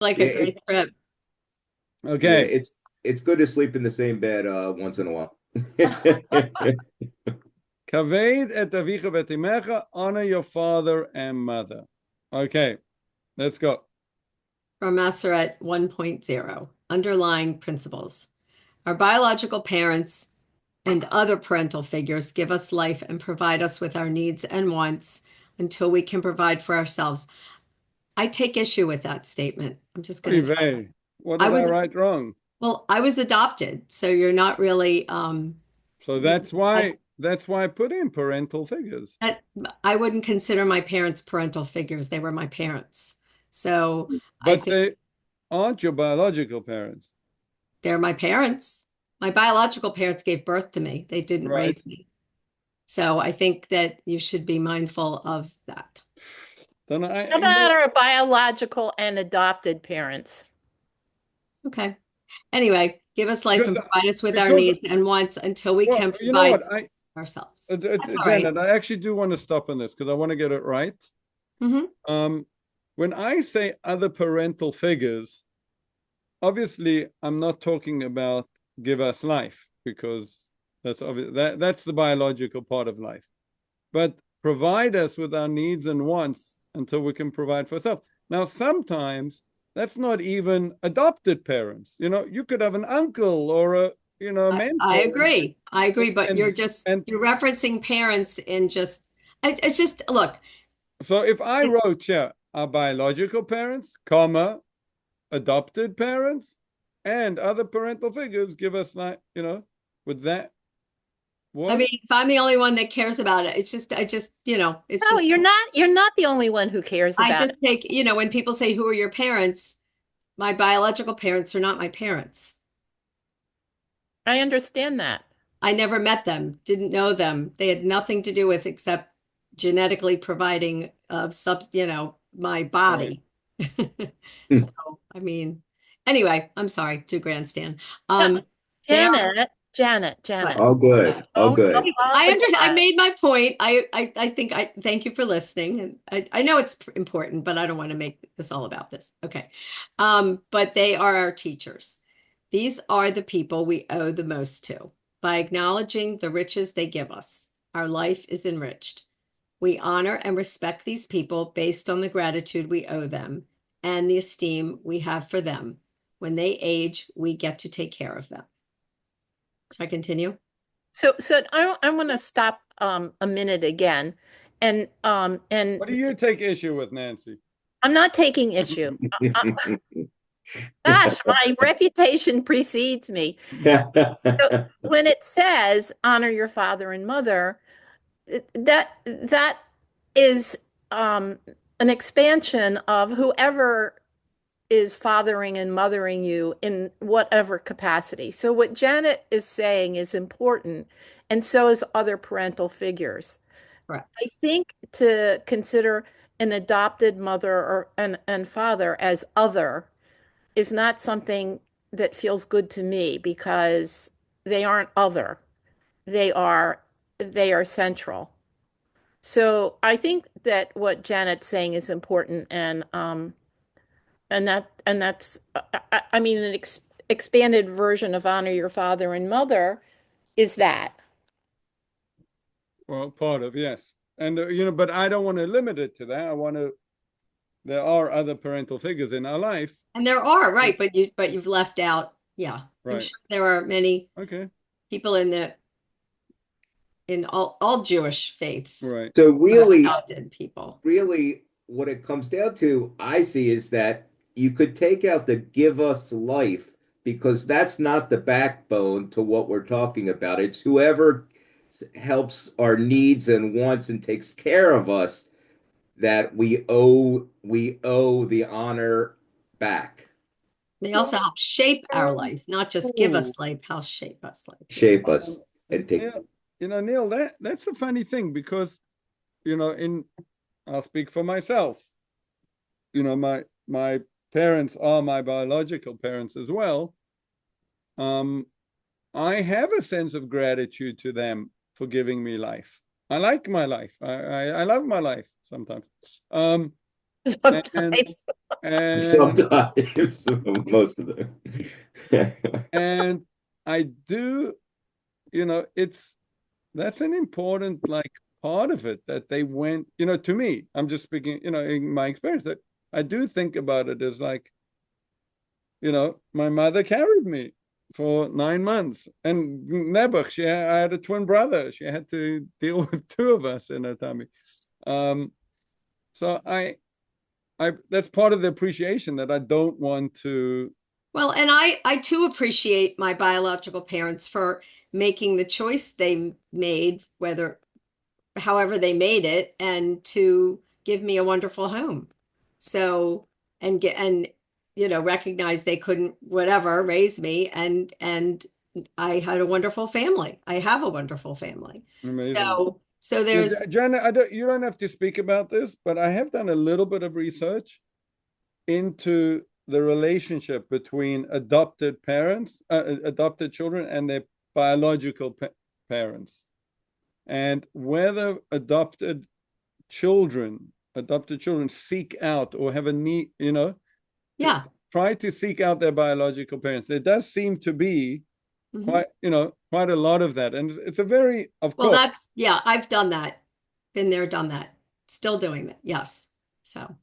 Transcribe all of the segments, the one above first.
Like Yeah, a great trip. yeah, Okay. it's good to sleep in the same bed once in a while. Kaved et avicha v'et imecha, honor your father and mother. Okay, let's go. From Maseret 1.0, underlying principles. Our biological parents and other parental figures give us life and provide us with our needs and wants until we can provide for ourselves. I take issue with that statement. I'm just going to tell you. Oy what I did I was, write wrong? well, I was adopted, so you're not really, So you know, that's why I put in parental figures. that I wouldn't consider my parents parental figures. They were my parents. So I But think they aren't your biological parents, they're my parents. My biological parents gave birth to me. They didn't right? raise me. So I think that you should be mindful of that. Then How you know, about our biological and adopted parents? Okay. Anyway, give us life because and provide us with our because needs and wants until we well, can you know provide what, ourselves. That's all right. Janet, I actually do want to stop on this because I want to get it right. Hmm. Um, when I say other parental figures, obviously I'm not talking about give us life because that's obvious that's the biological part of life. But provide us with our needs and wants until we can provide for ourselves. Now, sometimes that's not even adopted parents. You know, you could have an uncle or a I mentor, agree. I agree, but and and you're referencing parents in just it's just look, so if I it, wrote here our biological parents, comma, adopted parents, and other parental figures give us like, would that I work? mean, if I'm the only one that cares about it, it's just I just, it's No, just you're not the only one who cares I about it. just take, when people say who are your parents, my biological parents are not my parents. I understand that. I never met them, didn't know them. They had nothing to do with except genetically providing my Right. body. So, I mean, anyway, I'm sorry to grandstand. No, They are Janet. what? All good, all Don't good. I understand. I apologize. made my point. I think I thank you for listening. And I know it's important, but I don't want to make this all about this. Okay. But they are our teachers. These are the people we owe the most to. By acknowledging the riches they give us, our life is enriched. We honor and respect these people based on the gratitude we owe them and the esteem we have for them. When they age, we get to take care of them. Should I continue? So I want to stop a minute again, and What do you take issue with, Nancy? I'm not taking issue. Gosh, my reputation precedes me. So when it says honor your father and mother, that is um, an expansion of whoever is fathering and mothering you in whatever capacity. So what Janet is saying is important, and so is other parental figures. Correct. I think to consider an adopted mother or and father as other is not something that feels good to me because they aren't other. They are they are central. So I think that what Janet's saying is important, and that's I mean an expanded version of honor your father and mother is that. Well, part of, yes. And, but I don't want to limit it to that. There are other parental figures in our life. And there are, right, but you've left out, yeah. I'm Right. sure there are many Okay. people in all Jewish faiths Right. So who have really, adopted people. really, what it comes down to, I see, is that you could take out the give us life because that's not the backbone to what we're talking about. It's whoever helps our needs and wants and takes care of us that we owe the honor back. They also help shape our life, not just give Oh, us life, help shape us life. Yeah. Shape us and take. Neil, Neil, that's the funny thing because, in I'll speak for myself. My parents are my biological parents as well. Um, I have a sense of gratitude to them for giving me life. I like my life. I love my life sometimes. Sometimes. and Sometimes, most of them. and I do, that's an important like part of it that they went, to me, I'm just speaking, in my experience, that I do think about it as like, my mother carried me for 9 months, and Nebuch, I had a twin brother. She had to deal with two of us in her tummy. So I that's part of the appreciation that I don't want to. Well, and I too appreciate my biological parents for making the choice they made, however they made it, and to give me a wonderful home. So, and recognize they couldn't whatever raise me, and I had a wonderful family. I have a wonderful family. Amazing. So there's Jenna, you don't have to speak about this, but I have done a little bit of research into the relationship between adopted parents, adopted children, and their biological parents, and whether adopted children seek out or have a need, yeah. try to seek out their biological parents. There does seem to be Mhm. quite a lot of that, and it's a very, of Well, course. I've done that, been there, done that, still doing that. Yes. So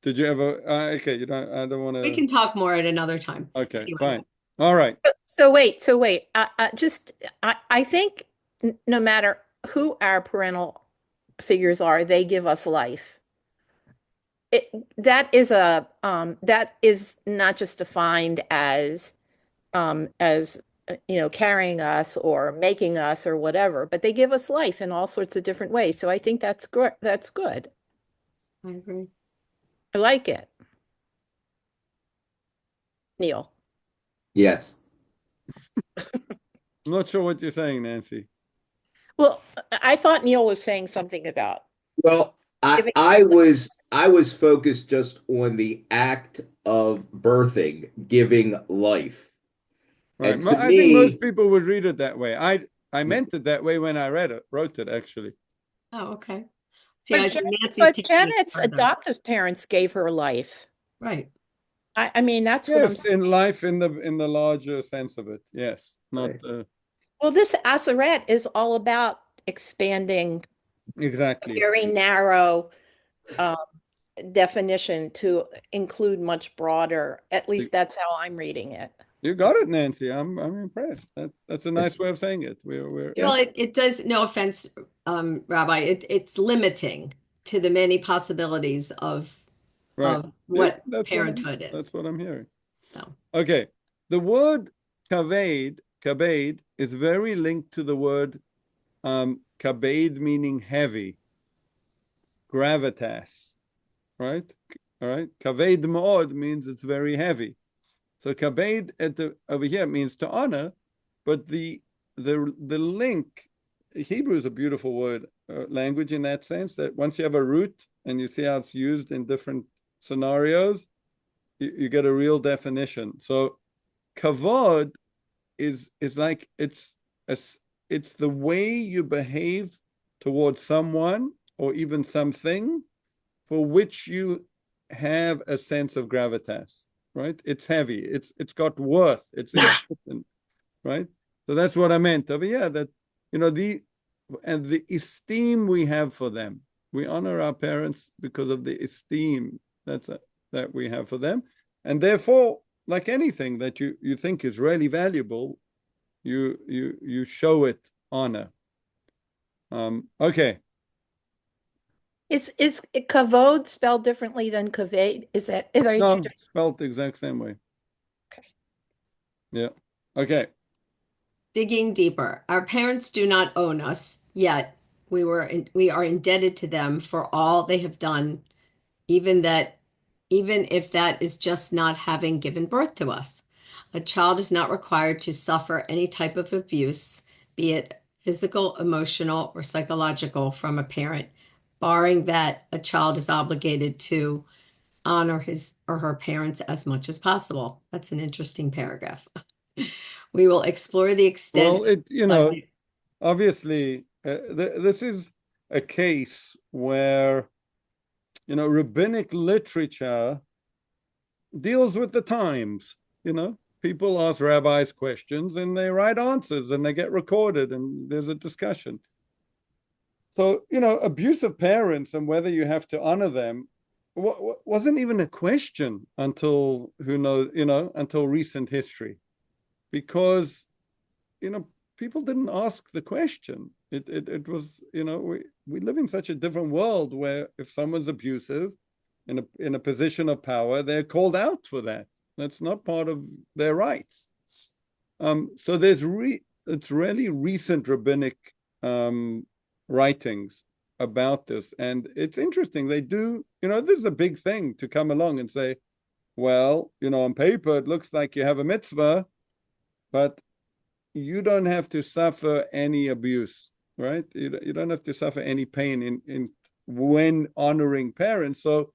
Did you ever? Okay, I don't want we to. can talk more at another time. Okay, Anyway. fine. All right. So wait. I think no matter who our parental figures are, they give us life. That is not just defined as carrying us or making us or whatever, but they give us life in all sorts of different ways. So I think that's good. That's good. I agree. I like it. Neil. Yes. I'm not sure what you're saying, Nancy. Well, I thought Neil was saying something about Well, I was focused just on the act of birthing, giving life. Right. And to I think most me, people would read it that way. I meant it that way when I wrote it actually. Oh, okay. See, I think Nancy's but taking it Janet's further. adoptive parents gave her life. Right. I mean, that's what I'm Yes, saying. in life, in the larger sense of it. Yes, not Right. Well, this Aseret is all about expanding exactly. very narrow definition to include much broader. At least that's how I'm reading it. You got it, Nancy. I'm impressed. That's a nice way of saying it. We're Well, it does, no offense, Rabbi, it's limiting to the many possibilities of right. what That's parenthood That's is. what I'm hearing. So, Okay. The word kabed is very linked to the word kabed, meaning heavy, gravitas, right? All right. Kaved ma'od means it's very heavy. So kabed over here means to honor, but the link, Hebrew is a beautiful word, language in that sense, that once you have a root and you see how it's used in different scenarios, you get a real definition. So kavod is like it's the way you behave towards someone or even something for which you have a sense of gravitas, right? It's heavy, it's got worth, it's important, right? So that's what I meant over here, that the esteem we have for them. We honor our parents because of the esteem that we have for them, and therefore, like anything that you think is really valuable, you show it honor. Okay. Is kavod spelled differently than kaved? Is that are they two No, different? spelled the exact same way. Okay. Yeah. Okay. digging deeper, our parents do not own us, yet we are indebted to them for all they have done, even if that is just not having given birth to us. A child is not required to suffer any type of abuse, be it physical, emotional, or psychological, from a parent, barring that a child is obligated to honor his or her parents as much as possible. That's an interesting paragraph. We will explore the extent. Well, obviously, this is a case where rabbinic literature deals with the times. People ask rabbis questions and they write answers and they get recorded and there's a discussion. So, abusive parents and whether you have to honor them wasn't even a question until until recent history, because people didn't ask the question. It was we live in such a different world where if someone's abusive in a position of power, they're called out for that. That's not part of their rights. So it's really recent rabbinic writings about this, and it's interesting. They do, this is a big thing to come along and say, well, on paper it looks like you have a mitzvah, but you don't have to suffer any abuse, right? You don't have to suffer any pain in when honoring parents. So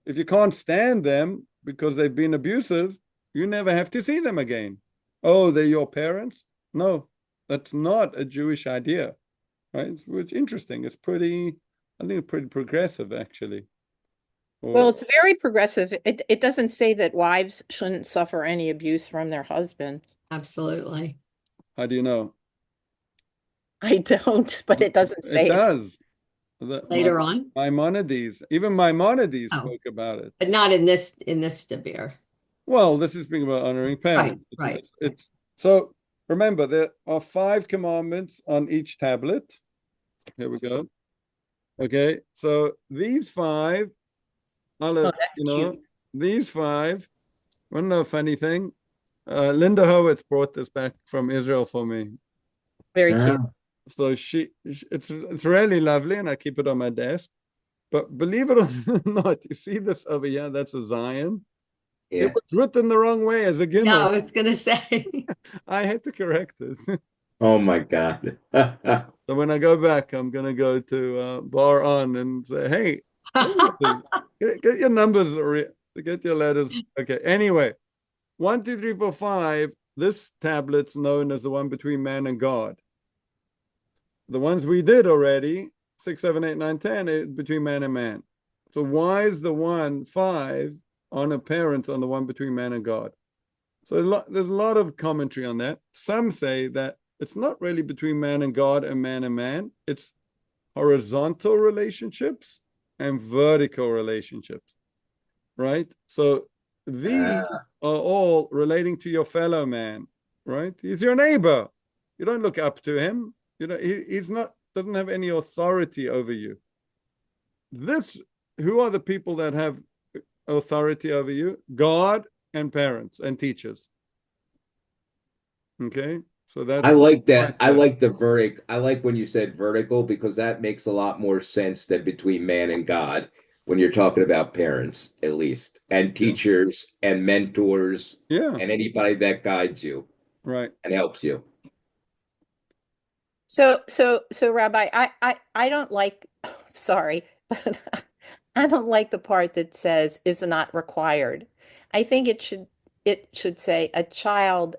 if you can't stand them because they've been abusive, you never have to see them again. Oh, they're your parents? No, that's not a Jewish idea, right? It's interesting. I think it's pretty progressive, actually. Well, it's very progressive. It doesn't say that wives shouldn't suffer any abuse from their husbands. Absolutely. How do you know? I don't, but it doesn't say It does. Later on, even Maimonides Oh. spoke about it. but not in this Dabir. Well, this is speaking about honoring parents. Right. It's so remember, there are 5 commandments on each tablet. Here we go. Okay, so these 5, that's cute. these 5. Want to know a funny thing? Linda Howitz brought this back from Israel for me. Very cute. So it's really lovely, and I keep it on my desk. But believe it or not, you see this over here? That's a Zion. Yeah. It was written the wrong way as a Gimel. No, I was going to say. I had to correct it. Oh my God. So when I go back, I'm gonna go to Bar On and say, "Hey, get your numbers, get your letters." Okay. Anyway, 1, 2, 3, 4, 5. This tablet's known as the one between man and God. The ones we did already, 6, 7, 8, 9, 10, is between man and man. So why is the 1, 5 honor parents on the one between man and God? So there's a lot of commentary on that. Some say that it's not really between man and God and man. It's horizontal relationships and vertical relationships, right? So these are all relating to your fellow man, right? He's your neighbor. You don't look up to him. He's not, doesn't have any authority over you. Who are the people that have authority over you? God and parents and teachers. Okay. So I like that. I like the vertic. I like when you said vertical, because that makes a lot more sense than between man and God when you're talking about parents, at least, and teachers and mentors, and anybody that guides you, right, and helps you. So Rabbi, I don't like, sorry, but I don't like the part that says is not required. I think it should say a child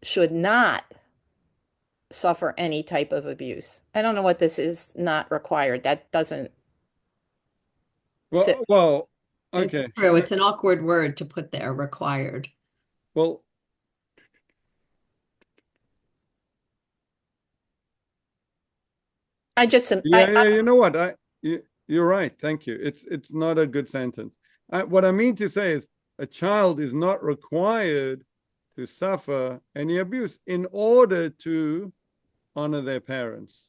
should not suffer any type of abuse. I don't know what this is not required. That doesn't. Well, okay. It's true. It's an awkward word to put there, required. Well, you know what? You're right. Thank you. It's not a good sentence. What I mean to say is a child is not required to suffer any abuse in order to honor their parents,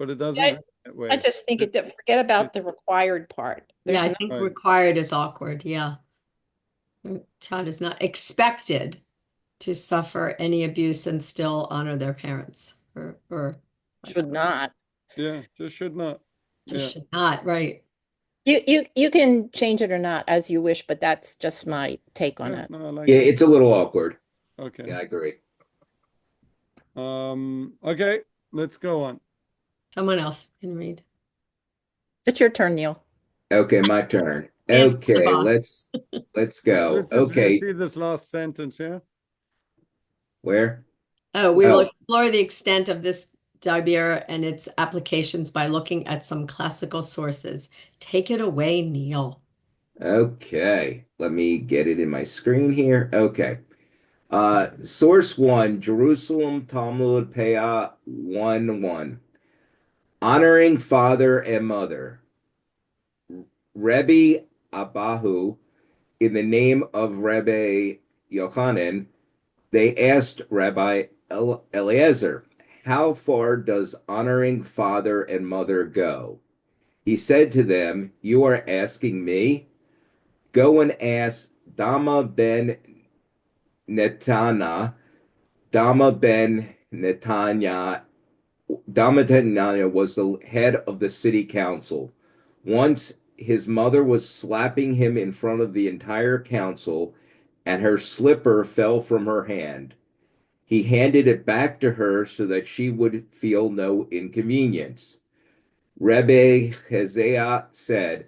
but it doesn't happen that way. I just think forget about the required part. I think required is awkward. Yeah. The child is not expected to suffer any abuse and still honor their parents, or should not. Yeah, just should not. Should not, right. You can change it or not as you wish, but that's just my take on it. No, I like it's a little awkward. Okay. Yeah, I agree. Okay, let's go on. Someone else can read. It's your turn, Neil. Okay, my turn. Okay, let's go. Okay. See this last sentence here? Where? Oh, we will explore the extent of this Dibir and its applications by looking at some classical sources. Take it away, Neil. Okay, let me get it in my screen here. Okay. Source one, Jerusalem Talmud Peah 1:1. Honoring father and mother. Rebbe Abahu, in the name of Rebbe Yochanan, they asked Rabbi Eliezer, how far does honoring father and mother go? He said to them, you are asking me? Go and ask Dama ben Netana. Dama ben Netanya. Dama ben Netanya was the head of the city council. Once his mother was slapping him in front of the entire council, and her slipper fell from her hand. He handed it back to her so that she would feel no inconvenience. Rebbe Hezekiah said,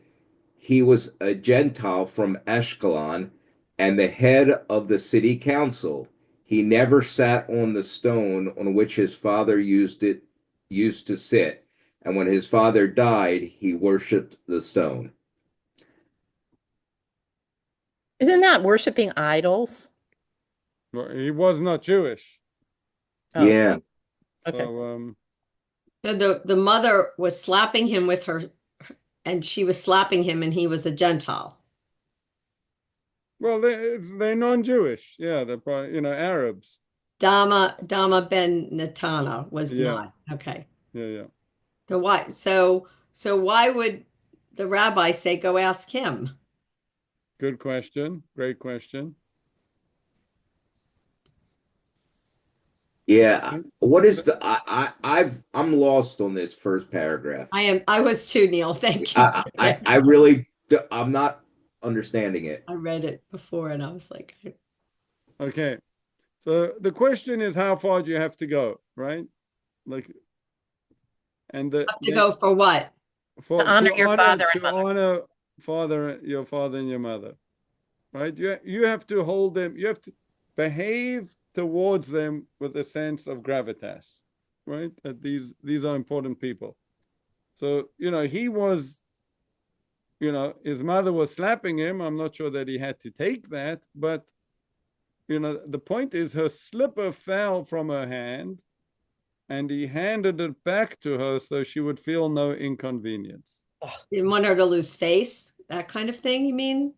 he was a Gentile from Ashkelon and the head of the city council. He never sat on the stone on which his father used to sit, and when his father died, he worshipped the stone. Isn't that worshiping idols? Well, he was not Jewish. Oh, Yeah. okay. So, So the mother was slapping him with her, and she was slapping him, and he was a Gentile. well, they're non-Jewish. Yeah, they're probably, Arabs. Dama ben Netana was Yeah. not. Okay. Yeah. So why would the rabbi say, go ask him? Good question. Great question. Yeah. What is the I'm lost on this first paragraph. I was too, Neil. Thank you. I really I'm not understanding it. I read it before and I was like, Okay. So the question is, how far do you have to go, right? Like, and have to go for what? to honor your father and to mother. honor your father and your mother, right? You have to hold them. You have to behave towards them with a sense of gravitas, right? That these are important people. So he was, his mother was slapping him. I'm not sure that he had to take that, but the point is her slipper fell from her hand and he handed it back to her so she would feel no inconvenience. Didn't want her to lose face, that kind of thing, you mean?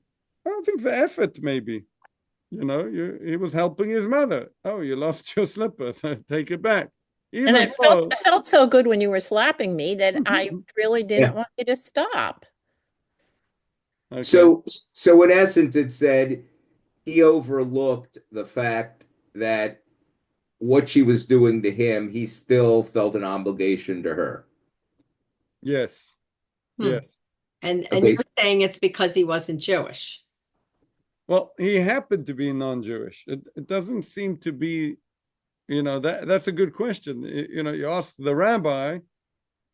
I don't think for effort, maybe. He was helping his mother. Oh, you lost your slipper, so take it back. And it felt so good when you were slapping me that I really didn't want you to stop. Okay. So in essence, it said he overlooked the fact that what she was doing to him, he still felt an obligation to her. Yes. Yes. And you're saying it's because he wasn't Jewish. Well, he happened to be non-Jewish. It doesn't seem to be, that's a good question. You ask the rabbi,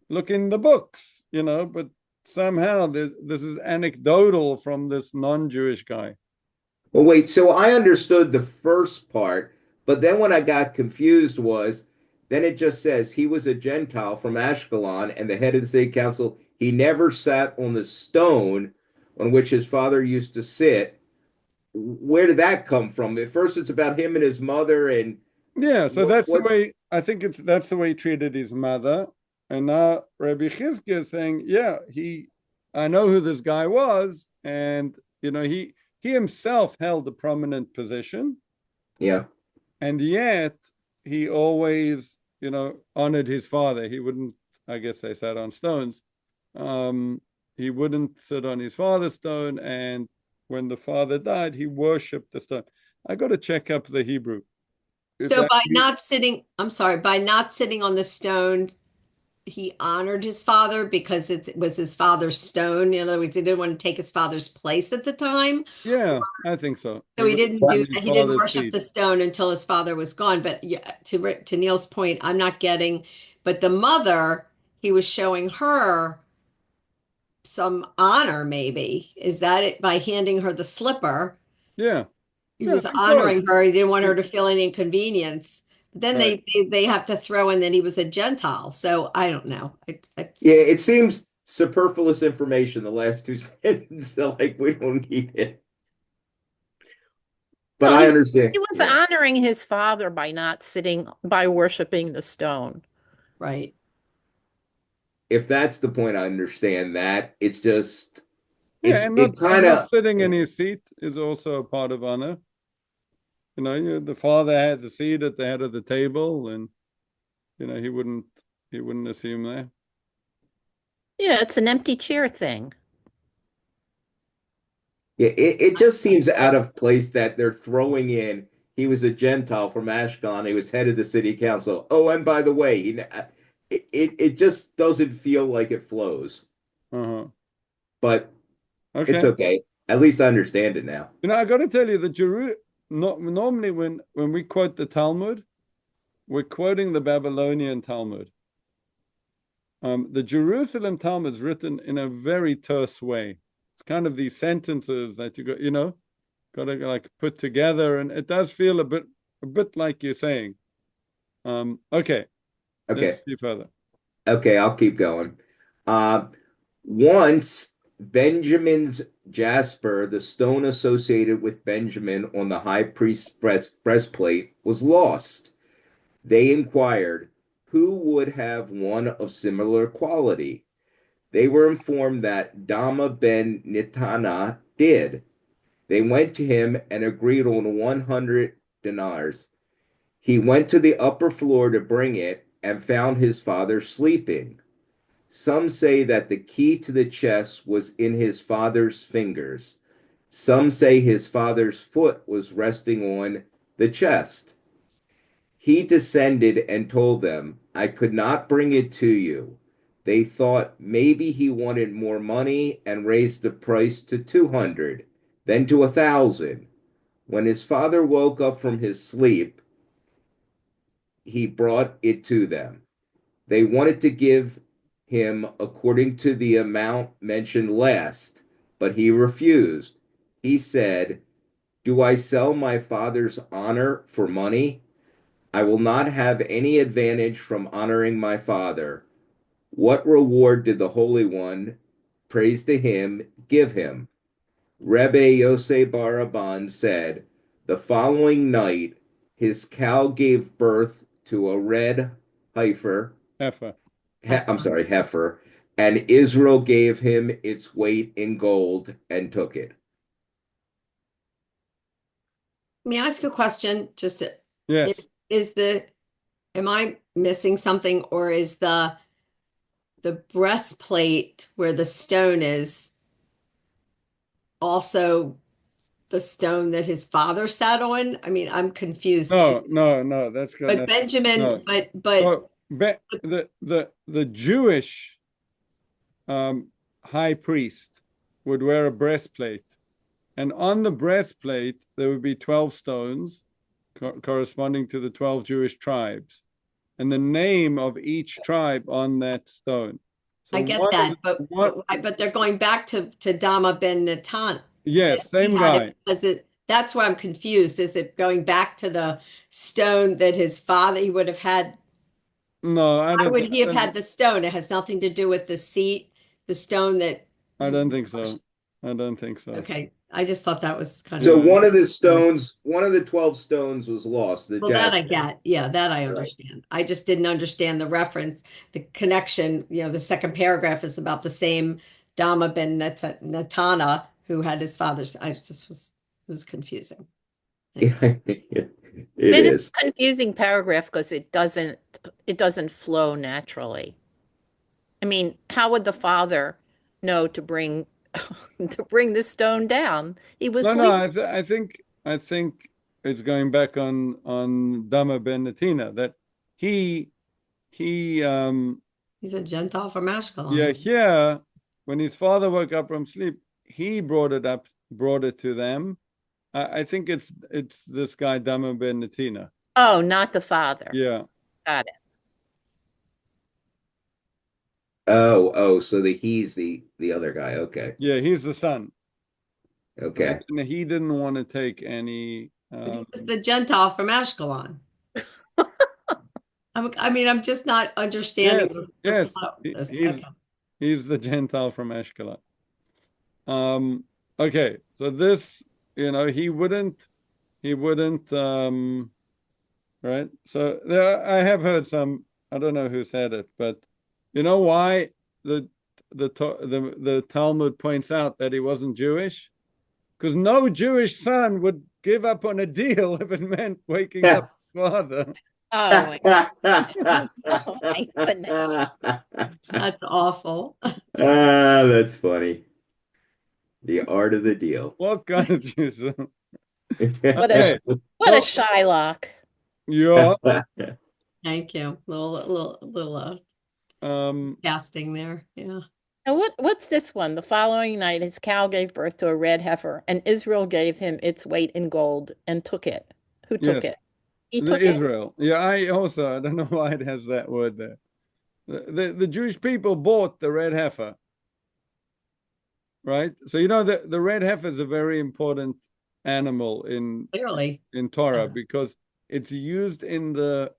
look in the books, but somehow this is anecdotal from this non-Jewish guy. Well, wait, so I understood the first part, but then when I got confused then it just says he was a Gentile from Ashkelon and the head of the city council. He never sat on the stone on which his father used to sit. Where did that come from? At first, it's about him and his mother, and yeah. So that's the way I think that's the way he treated his mother. And now Rabbi Chizkiah is saying, yeah, I know who this guy was, and he himself held a prominent position. Yeah, and yet he always, honored his father. He wouldn't, I guess they sat on stones. He wouldn't sit on his father's stone, and when the father died, he worshipped the stone. I got to check up the Hebrew. So by not sitting on the stone, he honored his father because it was his father's stone. In other words, he didn't want to take his father's place at the time. Yeah, I think so. So he didn't worship the stone until his father was gone. But to Neil's point, I'm not getting, but the mother, he was showing her some honor, maybe. Is that it, by handing her the slipper? Yeah. He was honoring her. He didn't want her to feel any inconvenience then Right. they have to throw in that he was a Gentile. So I don't know. Yeah, it seems superfluous information, the last two sentences. Like we don't need it. But Well, I understand. he was Yeah. honoring his father by not sitting, by worshiping the stone. right. If that's the point, I understand that. It's just Yeah, and it not kind of sitting in his seat is also a part of honor. You know, the father had the seat at the head of the table, and you know he wouldn't assume that. Yeah, it's an empty chair thing. yeah, it just seems out of place that they're throwing in he was a Gentile from Ashkelon. He was head of the city council. Oh, and by the way, it just doesn't feel like it flows. Uh-huh. But it's Okay. okay. At least I understand it now. You know, I got to tell you that normally when we quote the Talmud, we're quoting the Babylonian Talmud. The Jerusalem Talmud is written in a very terse way. It's kind of these sentences that got to like put together, and it does feel a bit like you're saying. Okay, let's Okay. see further. Okay, I'll keep going. Uh, Once Benjamin's jasper, the stone associated with Benjamin on the high priest's breastplate, was lost. They inquired, who would have one of similar quality? They were informed that Dama ben Nitana did. They went to him and agreed on 100 dinars. He went to the upper floor to bring it and found his father sleeping. Some say that the key to the chest was in his father's fingers. Some say his father's foot was resting on the chest. He descended and told them, I could not bring it to you. They thought maybe he wanted more money and raised the price to 200, then to 1,000. When his father woke up from his sleep, he brought it to them. They wanted to give him according to the amount mentioned last, but he refused. He said, do I sell my father's honor for money? I will not have any advantage from honoring my father. What reward did the Holy One, praise to him, give him? Rebbe Yosef Baraban said, the following night his cow gave birth to a red heifer. Heifer. I'm sorry, heifer, and Israel gave him its weight in gold and took it. May I ask a question? Yes. Is am I missing something, or is the breastplate where the stone is also the stone that his father sat on? I mean, I'm confused. No. That's got But nothing. Benjamin, No. but So the Jewish high priest would wear a breastplate, and on the breastplate there would be 12 stones corresponding to the 12 Jewish tribes, and the name of each tribe on that stone. So I get that, but they're going back to Dama ben Natan. Yes, He same had guy. it because that's where I'm confused. Is it going back to the stone that his father he would have had? No, Why would he have had the stone? It has nothing to do with the seat, the stone that. I don't think so. I don't think so. Okay, I just thought that was kind So of. one of the stones, one of the 12 stones was lost, the Well, that I jasper. get. Yeah, that I Right. understand. I just didn't understand the reference, the connection. The second paragraph is about the same Dama ben Natana who had his father's. It was confusing. Anyway. It It is is. a confusing paragraph because it doesn't flow naturally. I mean, how would the father know to bring to bring the stone down? He was No, sleeping. I think it's going back on Dama ben Natina that he He's a Gentile from yeah, Ashkelon. here when his father woke up from sleep, he brought it to them. I think it's this guy Dama ben Natina. Oh, not the father. Yeah. Got it. Oh, so he's the other guy. Okay. Yeah, he's the son. Okay. And he didn't want to take any But he was the Gentile from Ashkelon. I mean, I'm just not understanding Yes, the yes. flow of this. He's Okay. he's the Gentile from Ashkelon. Okay, so this, he wouldn't, right? So I have heard some, I don't know who said it, but you know why the Talmud points out that he wasn't Jewish? Because no Jewish son would give up on a deal if it meant waking up his father. Oh my, oh my goodness. That's awful. That's funny. The art of the deal. What kind of Jews? What Okay, what a so Shylock. yeah, Thank you. Little casting there. Yeah. And what's this one? The following night, his cow gave birth to a red heifer, and Israel gave him its weight in gold and took it. Who took yes, it? He the took it? Israel. Yeah, I don't know why it has that word there. The Jewish people bought the red heifer, right? So the red heifer is a very important animal Clearly. in Torah Yeah. because it's used in the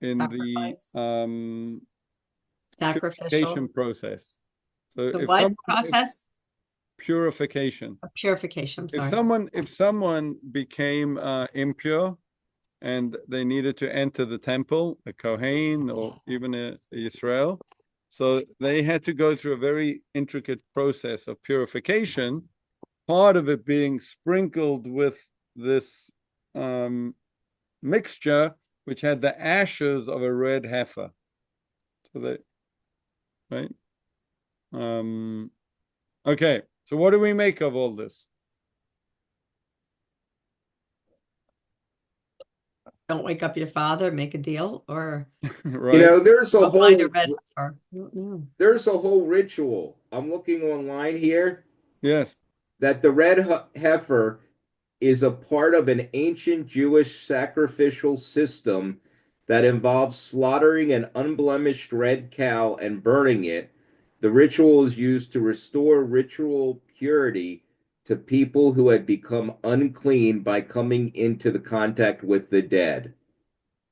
Sacrifice. Sacrificial. purification process. So The if what someone process? purification. Purification. I'm sorry. If someone became impure and they needed to enter the temple, a Kohen or even a Israel, so they had to go through a very intricate process of purification, part of it being sprinkled with this mixture which had the ashes of a red heifer. So they, right? Okay, so what do we make of all this? Don't wake up your father, make a deal, or Right? There's a go find a whole red heifer. I don't know. there's a whole ritual. I'm looking online here Yes. that the red heifer is a part of an ancient Jewish sacrificial system that involves slaughtering an unblemished red cow and burning it. The ritual is used to restore ritual purity to people who had become unclean by coming into the contact with the dead.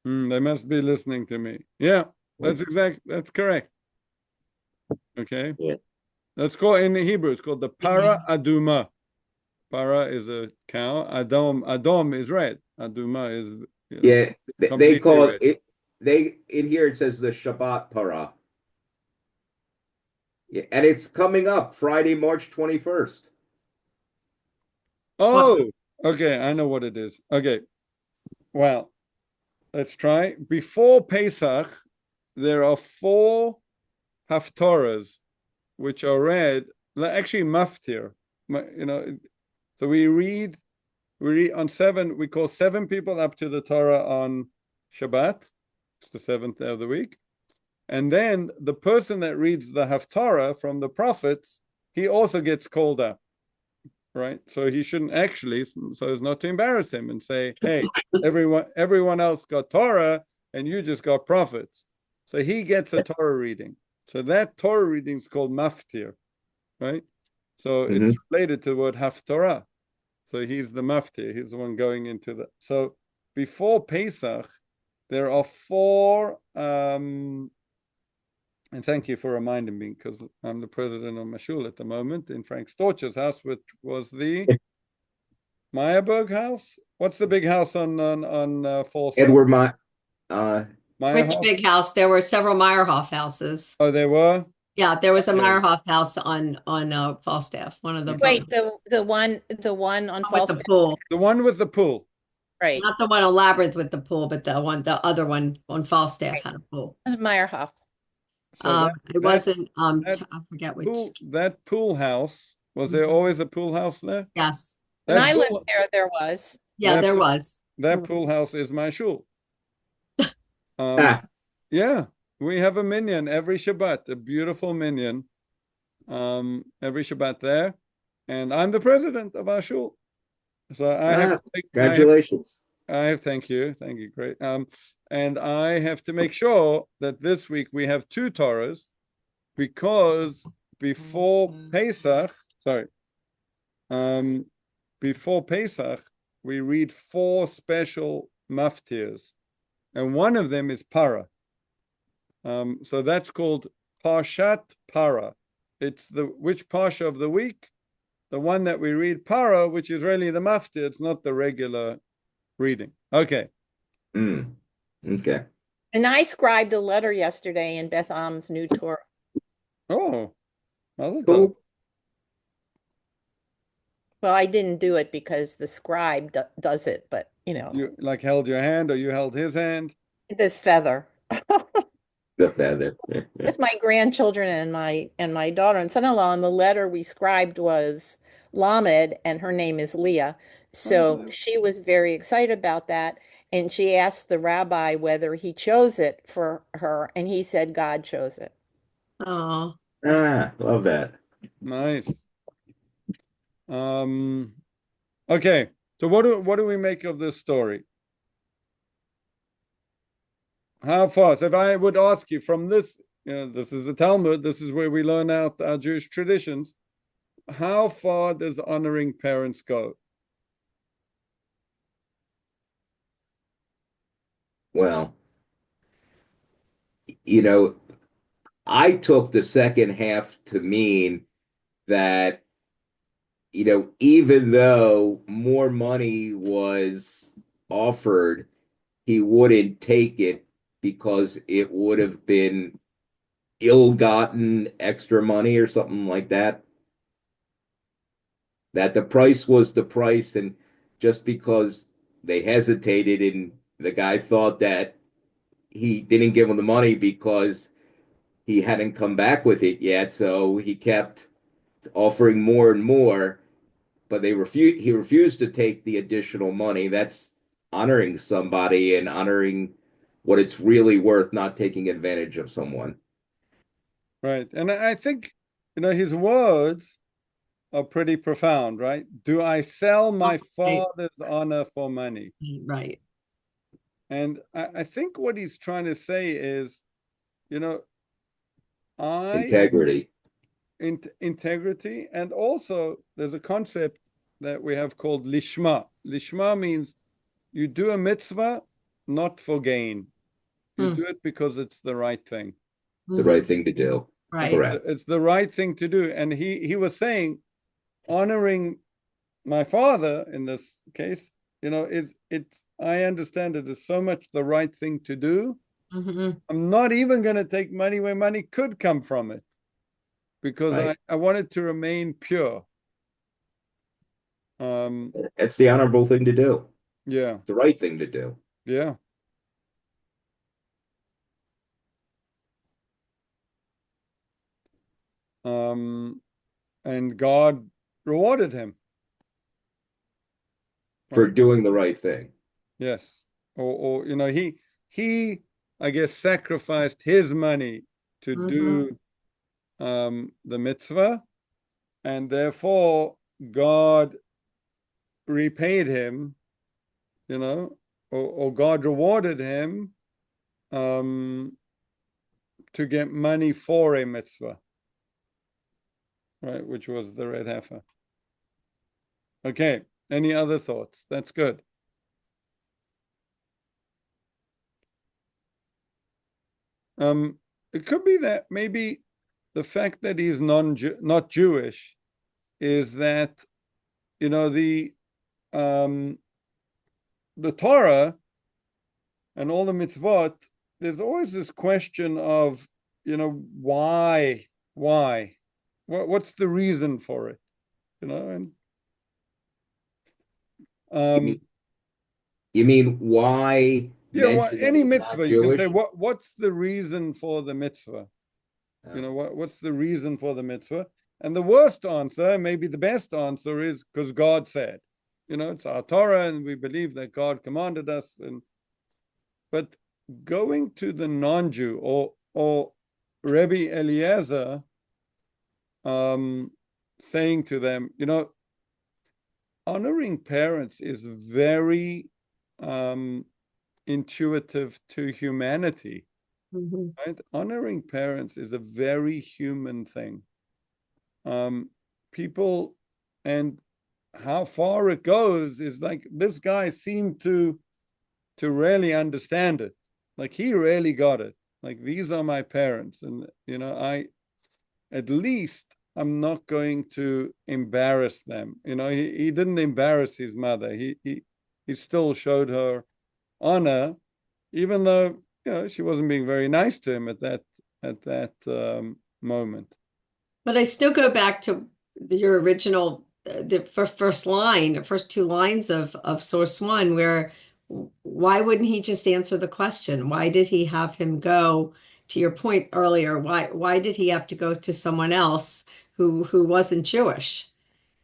They must be listening to me. Yeah, that's correct. Okay. Yeah. That's called in Hebrew, it's called the para aduma. Para is a cow. Adom is red. Aduma is Yeah, they completely call red. it. They in here it says the Shabbat para. Yeah, and it's coming up Friday, March 21st. Oh, okay, I know what it is. Okay. Well, let's try. Before Pesach, there are 4 haftorahs which are read, actually maftir. So we read on 7, we call 7 people up to the Torah on Shabbat. It's the 7th day of the week. And then the person that reads the Haftarah from the prophets, he also gets called up, right? So he shouldn't actually, so as not to embarrass him and say, hey, everyone else got Torah and you just got prophets. So he gets a Torah reading. So that Torah reading is called maftir, right? So it's related to the word Haftarah. So he's the maftir. He's the one going into the. So before Pesach, there are 4. And thank you for reminding me because I'm the president of Mashul at the moment in Frank Storch's house, which was the Meyerberg house. What's the big house on Falstaff? Edward Which big house? There were several Meyerhoff houses. Oh, there were? Yeah, there was a Meyerhoff house on Falstaff. One of the Wait, the one on with Falstaff. the pool. The one with the pool. Right. Not the one on Labyrinth with the pool, but the other one on Falstaff had a pool. Meyerhoff. So It wasn't I forget which. That pool house, was there always a pool house there? Yes. When I lived there was. Yeah, there was. That pool house is my shul. Yeah, we have a minyan every Shabbat, a beautiful minyan, every Shabbat there, and I'm the president of our shul. So I have to congratulations. Thank you, great. And I have to make sure that this week we have 2 Torahs, because before Pesach, before Pesach, we read 4 special maftirs, and one of them is Para. So that's called Parshat Para. It's which Parsha of the week? The one that we read Para, which is really the maftir. It's not the regular reading. Okay. Okay. And I scribed a letter yesterday in Beth Am's New Torah. Oh, Cool. Well, I didn't do it because the scribe does it, but You like held your hand, or you held his hand? this feather The feather. with my grandchildren and my daughter and son-in-law. And the letter we scribed was Lamed, and her name is Leah. So she was very excited about that. And she asked the rabbi whether he chose it for her, and he said God chose it. Oh, Love that. Nice. Okay. So what do we make of this story? How far? So if I would ask you from this, this is the Talmud, this is where we learn out our Jewish traditions. How far does honoring parents go? Well, I took the second half to mean that, even though more money was offered, he wouldn't take it because it would have been ill-gotten extra money or something like that. That the price was the price, and just because they hesitated and the guy thought that he didn't give him the money because he hadn't come back with it yet, so he kept offering more and more, but he refused to take the additional money. That's honoring somebody and honoring what it's really worth, not taking advantage of someone. Right. And I think, his words are pretty profound, right? Do I sell my father's honor for money? right. And I think what he's trying to say is, Integrity. Integrity, and also there's a concept that we have called lishma. Lishma means you do a mitzvah not for gain. You do it because it's the right thing. It's the right thing to do. Right. Correct. It's the right thing to do. And he was saying, honoring my father in this case, it's I understand it is so much the right thing to do. I'm not even going to take money where money could come from it, because Right. I wanted to remain pure. It's the honorable thing to do. Yeah. The right thing to do. Yeah. And God rewarded him For doing the right thing. Yes. Or he I guess sacrificed his money to do the mitzvah, and therefore God repaid him, or God rewarded him to get money for a mitzvah, right, which was the red heifer. Okay, any other thoughts? That's good. It could be that maybe the fact that he's not Jewish is that, the Torah and all the mitzvot, there's always this question of, why, what's the reason for it, and you mean why? Yeah, any not mitzvah, you can say, Jewish? what's the reason for the mitzvah? What's the reason for the mitzvah? And the worst answer, maybe the best answer, is because God said. It's our Torah, and we believe that God commanded us. But going to the non-Jew or Rabbi Eliezer, saying to them, honoring parents is very intuitive to humanity. Right? Honoring parents is a very human thing. People, and how far it goes is like this guy seemed to to really understand it. Like he really got it. Like these are my parents, and at least I'm not going to embarrass them. He didn't embarrass his mother. He still showed her honor, even though she wasn't being very nice to him at that moment. But I still go back to your original, the first two lines of source one, where why wouldn't he just answer the question? Why did he have him go, to your point earlier, why did he have to go to someone else who wasn't Jewish?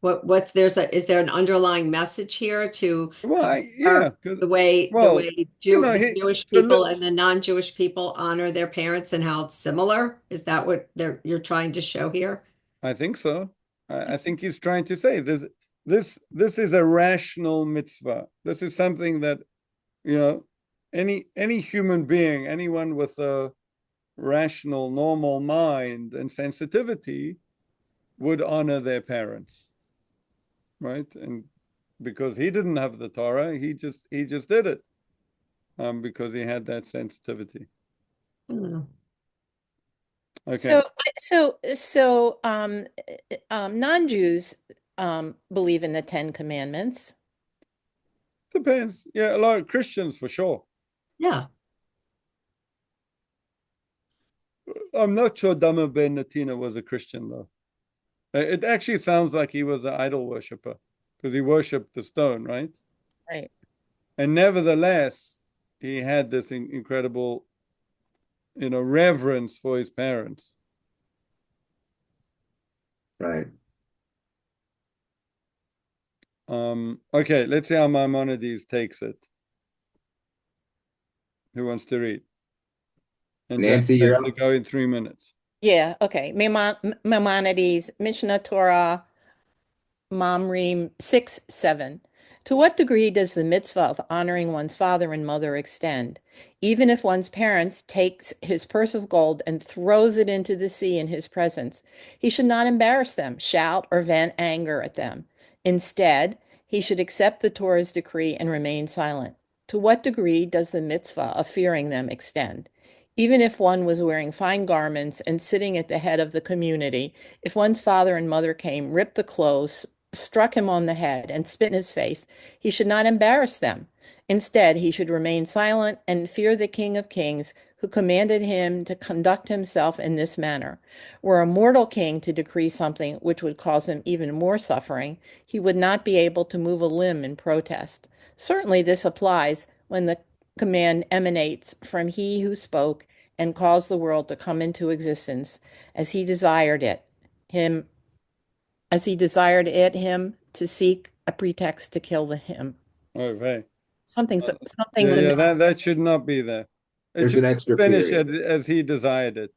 Is there an underlying message here to Well, compare the way the Jewish people and the non-Jewish people honor their parents and how it's similar? Is that what you're trying to show here? I think so. I think he's trying to say this is a rational mitzvah. This is something that any human being, anyone with a rational, normal mind and sensitivity would honor their parents, right? And because he didn't have the Torah, he just did it, because he had that sensitivity. I don't know. Okay. So non-Jews believe in the Ten Commandments. Depends. Yeah, a lot of Christians for sure. Yeah. I'm not sure Dama Ben Natina was a Christian though. It actually sounds like he was an idol worshiper because he worshipped the stone, right? Right. And nevertheless, he had this incredible, reverence for his parents. Right. Okay, let's see how Maimonides takes it. Who wants to read? And Nancy, you're to up. go in 3 minutes. Yeah, okay. Maimonides, Mishnah Torah, Mamrim 6:7. To what degree does the mitzvah of honoring one's father and mother extend? Even if one's parents takes his purse of gold and throws it into the sea in his presence, he should not embarrass them, shout, or vent anger at them. Instead, he should accept the Torah's decree and remain silent. To what degree does the mitzvah of fearing them extend? Even if one was wearing fine garments and sitting at the head of the community, if one's father and mother came, ripped the clothes, struck him on the head, and spit in his face, he should not embarrass them. Instead, he should remain silent and fear the King of Kings, who commanded him to conduct himself in this manner. Were a mortal king to decree something which would cause him even more suffering, he would not be able to move a limb in protest. Certainly, this applies when the command emanates from he who spoke and caused the world to come into existence as he desired it, him to seek a pretext to kill him. Okay. Something's that should not be there. There's an extra finish period. as he desired it.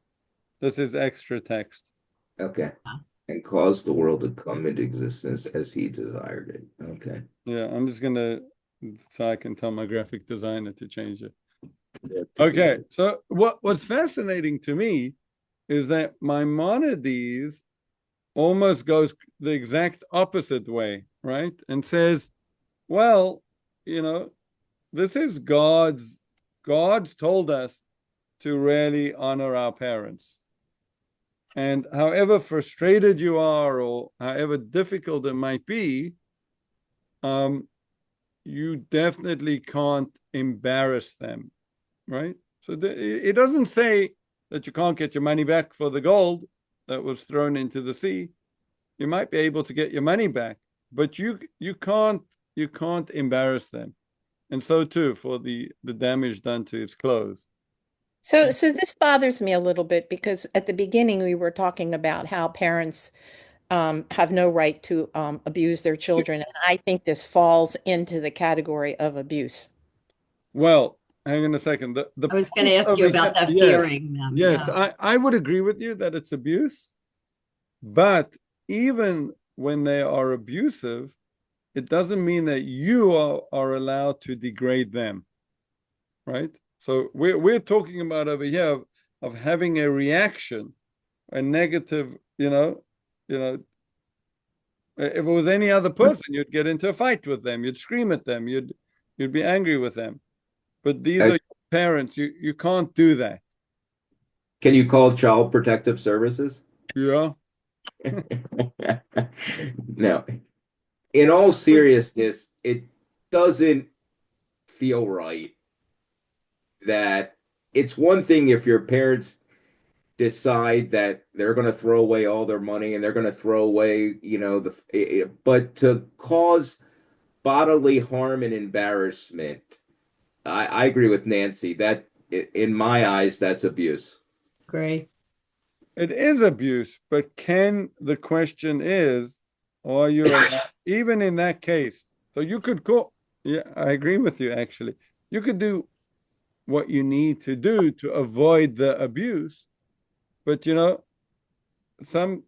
This is extra text. Okay. And caused the world to come into existence as he desired it. Okay. Yeah, I'm just gonna, so I can tell my graphic designer to change it. Okay, so what's fascinating to me is that Maimonides almost goes the exact opposite way, right? And says, well, this is God's told us to really honor our parents. And however frustrated you are or however difficult it might be, you definitely can't embarrass them, right? So it doesn't say that you can't get your money back for the gold that was thrown into the sea. You might be able to get your money back, but you can't embarrass them. And so too for the damage done to his clothes. So this bothers me a little bit because at the beginning we were talking about how parents have no right to abuse their children, and I think this falls into the category of abuse. Well, hang on a second. I was going to ask you about that, fearing them. Yes, I would agree with you that it's abuse, but even when they are abusive, it doesn't mean that you are allowed to degrade them, right? So we're talking about over here of having a reaction, a negative, if it was any other person, you'd get into a fight with them, you'd scream at them, you'd be angry with them. but these Uh, are your parents. You can't do that. Can you call Child Protective Services? Yeah. No. In all seriousness, it doesn't feel right that it's one thing if your parents decide that they're going to throw away all their money and they're going to throw away, but to cause bodily harm and embarrassment, I agree with Nancy that in my eyes, that's abuse. Great. It is abuse, but the question is, are you allowed, even in that case? So you could call, yeah, I agree with you actually. You could do what you need to do to avoid the abuse, but some,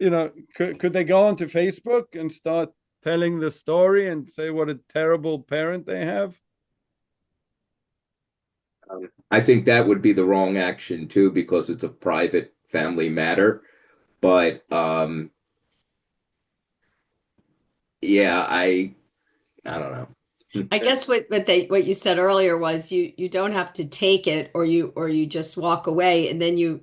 could they go onto Facebook and start telling the story and say what a terrible parent they have? I think that would be the wrong action too, because it's a private family matter. But yeah, I don't know. I guess what you said earlier was you don't have to take it or you just walk away and then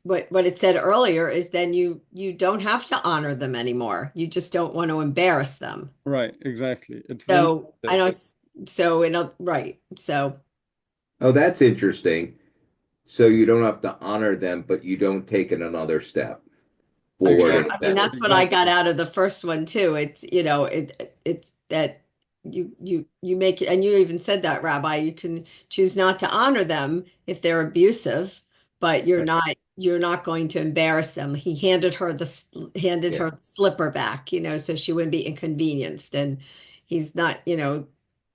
what it said earlier is then you don't have to honor them anymore. You just don't want to embarrass them. Right, exactly. It's the next So I step. know right. So Oh, that's interesting. So you don't have to honor them, but you don't take it another step forward Exactly. in I mean, that. that's what I got Exactly. out of the first one too. It's that you make and you even said that, Rabbi, you can choose not to honor them if they're abusive, but Right. you're not going to embarrass them. He handed Yeah. her the slipper back, so she wouldn't be inconvenienced, and he's not,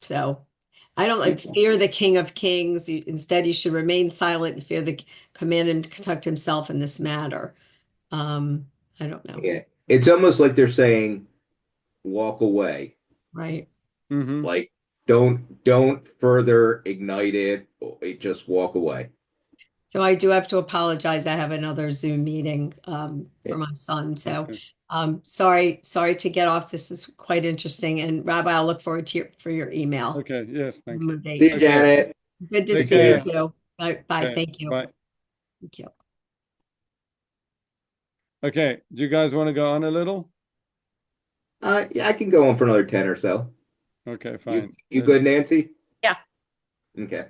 so I don't like fear the King of Kings. Instead, you should remain silent and fear command him to conduct himself in this matter. Um, I don't know. Yeah. It's almost like they're saying, walk away. Right. Mm-hmm. Like, don't further ignite it. Just walk away. So I do have to apologize. I have another Zoom meeting Yeah. for my son. So Okay. sorry to get off. This is quite interesting. And Rabbi, I'll look forward to your email. Okay. Yes. Thank you. See you, Okay. Janet. Good to Take see you care. too. Bye. Okay. Thank you. Bye. Thank you. Okay. Do you guys want to go on a little? Yeah, I can go on for another 10 or so. Okay. You Fine. you good, Nancy? Yeah. Okay.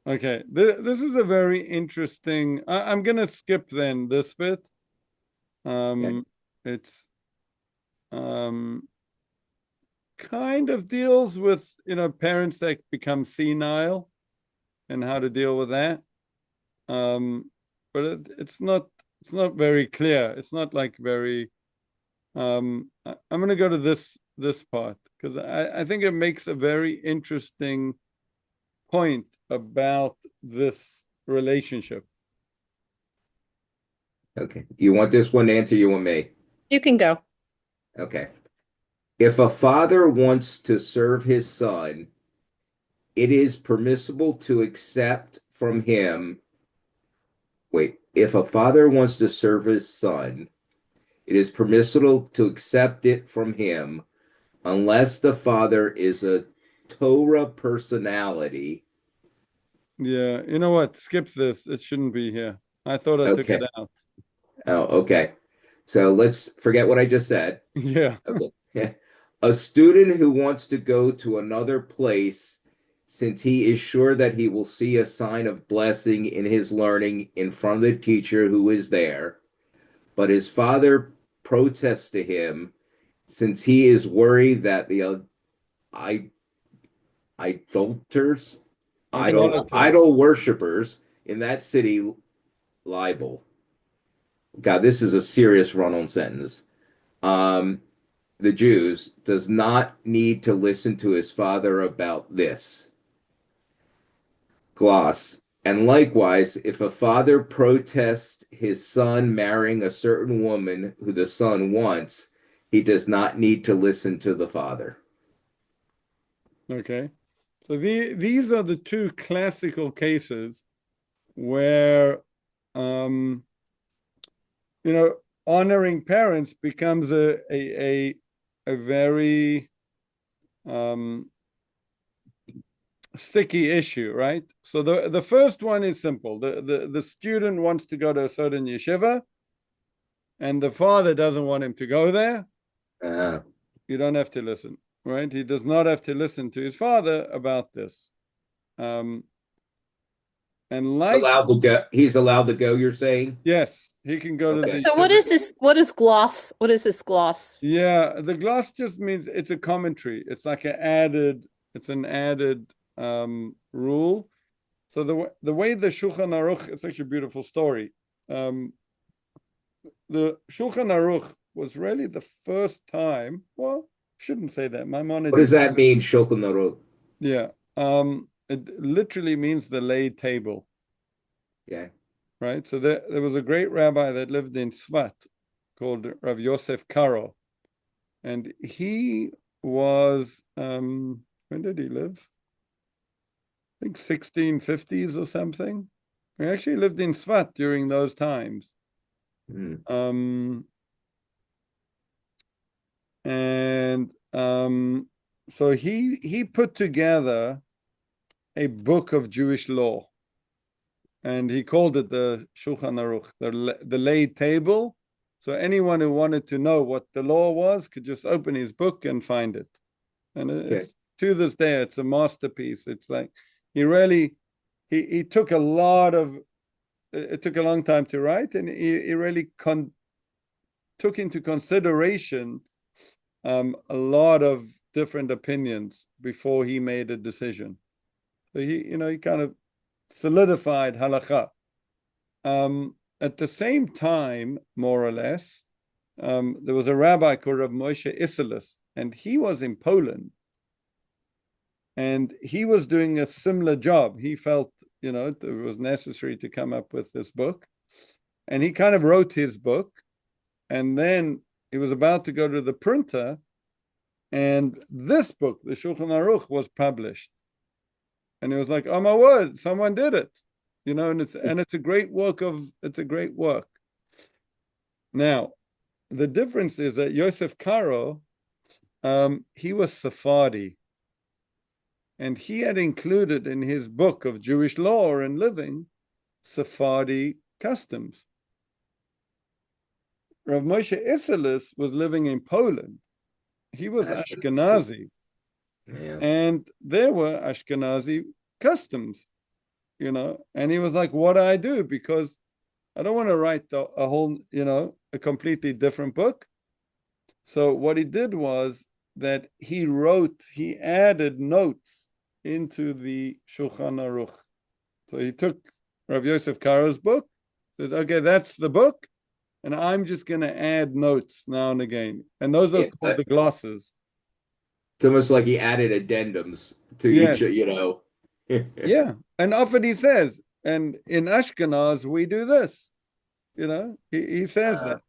Okay. This is a very interesting. I'm gonna skip then this bit. Yeah. It's kind of deals with parents that become senile and how to deal with that. But it's not very clear. It's not like very. I'm going to go to this part because I think it makes a very interesting point about this relationship. Okay. You want this one, Nancy? You want me? You can go. Okay. If a father wants to serve his son, it is permissible to accept from him. Wait, if a father wants to serve his son, it is permissible to accept it from him unless the father is a Torah personality. Yeah, you know what? Skip this. It shouldn't be here. I thought I took it Okay. out. Oh, okay. So let's forget what I just said. Yeah. Okay. A student who wants to go to another place since he is sure that he will see a sign of blessing in his learning in front of the teacher who is there, but his father protests to him since he is worried that the idolaters, Idolaters. idol worshippers in that city libel. God, this is a serious run-on sentence. Um, the Jews does not need to listen to his father about this. Gloss. And likewise, if a father protests his son marrying a certain woman who the son wants, he does not need to listen to the father. Okay. So these are the two classical cases where honoring parents becomes a very sticky issue, right? So the first one is simple. The student wants to go to a certain yeshiva, and the father doesn't want him to go there. You don't have to listen, right? He does not have to listen to his father about this. And like Allowed to go. He's allowed to go, you're saying? yes, he can go to Okay. the So what is this? What is gloss? What is this gloss? Yeah, the gloss just means it's a commentary. It's like it's an added rule. So the way the Shulchan Aruch, it's actually a beautiful story. The Shulchan Aruch was really the first time, well, shouldn't say that. What does that mean, Shulchan Aruch? Yeah. It literally means the laid table. Yeah. Right. So there was a great rabbi that lived in Svat called Rav Yosef Karo. And he was, when did he live? I think 1650s or something. He actually lived in Svat during those times. Mm. So he put together a book of Jewish law, and he called it the Shulchan Aruch, the laid table. So anyone who wanted to know what the law was could just open his book and find it. And it's, to this day, it's a masterpiece. It's like he really he took a lot of, it took a long time to write, and he really took into consideration a lot of different opinions before he made a decision. So he kind of solidified halakha. At the same time, more or less, there was a rabbi called Rav Moshe Isserles, and he was in Poland. And he was doing a similar job. He felt, it was necessary to come up with this book. And he kind of wrote his book. And then he was about to go to the printer. And this book, the Shulchan Aruch, was published. And he was like, oh my word, someone did it. And it's a great work. Now, the difference is that Yosef Karo, he was Sephardi. And he had included in his book of Jewish law and living Sephardi customs. Rav Moshe Isserles was living in Poland. He was Ashkenazi. Yeah. And there were Ashkenazi customs, and he was like, what do I do? Because I don't want to write a whole, a completely different book. So what he did was that he added notes into the Shulchan Aruch. So he took Rav Yosef Karo's book, said, okay, that's the book, and I'm just going to add notes now and again. And those are called the glosses. It's almost like he added addendums to each, Yeah. And often he says, and in Ashkenaz, we do this. He says that.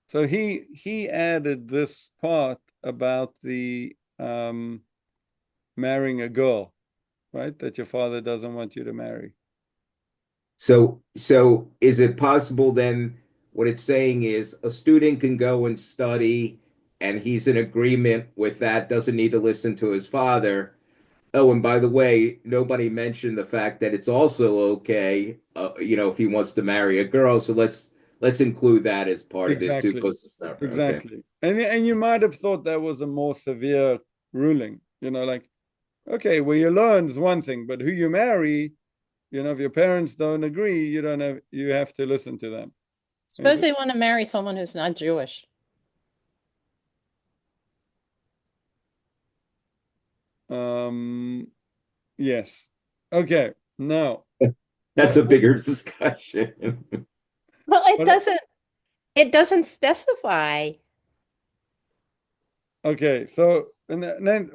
So he added this part about the marrying a girl, right? That your father doesn't want you to marry. So is it possible then, what it's saying is a student can go and study and he's in agreement with that, doesn't need to listen to his father. Oh, and by the way, nobody mentioned the fact that it's also okay, if he wants to marry a girl. So let's include that as part of this too, because it's not exactly. Okay. And you might have thought that was a more severe ruling, like, okay, well, you learn is one thing, but who you marry, if your parents don't agree, you have to listen to them. Suppose they want to marry someone who's not Jewish. Yes. Okay. Now that's a bigger discussion. Well, it doesn't specify. Okay. So, and then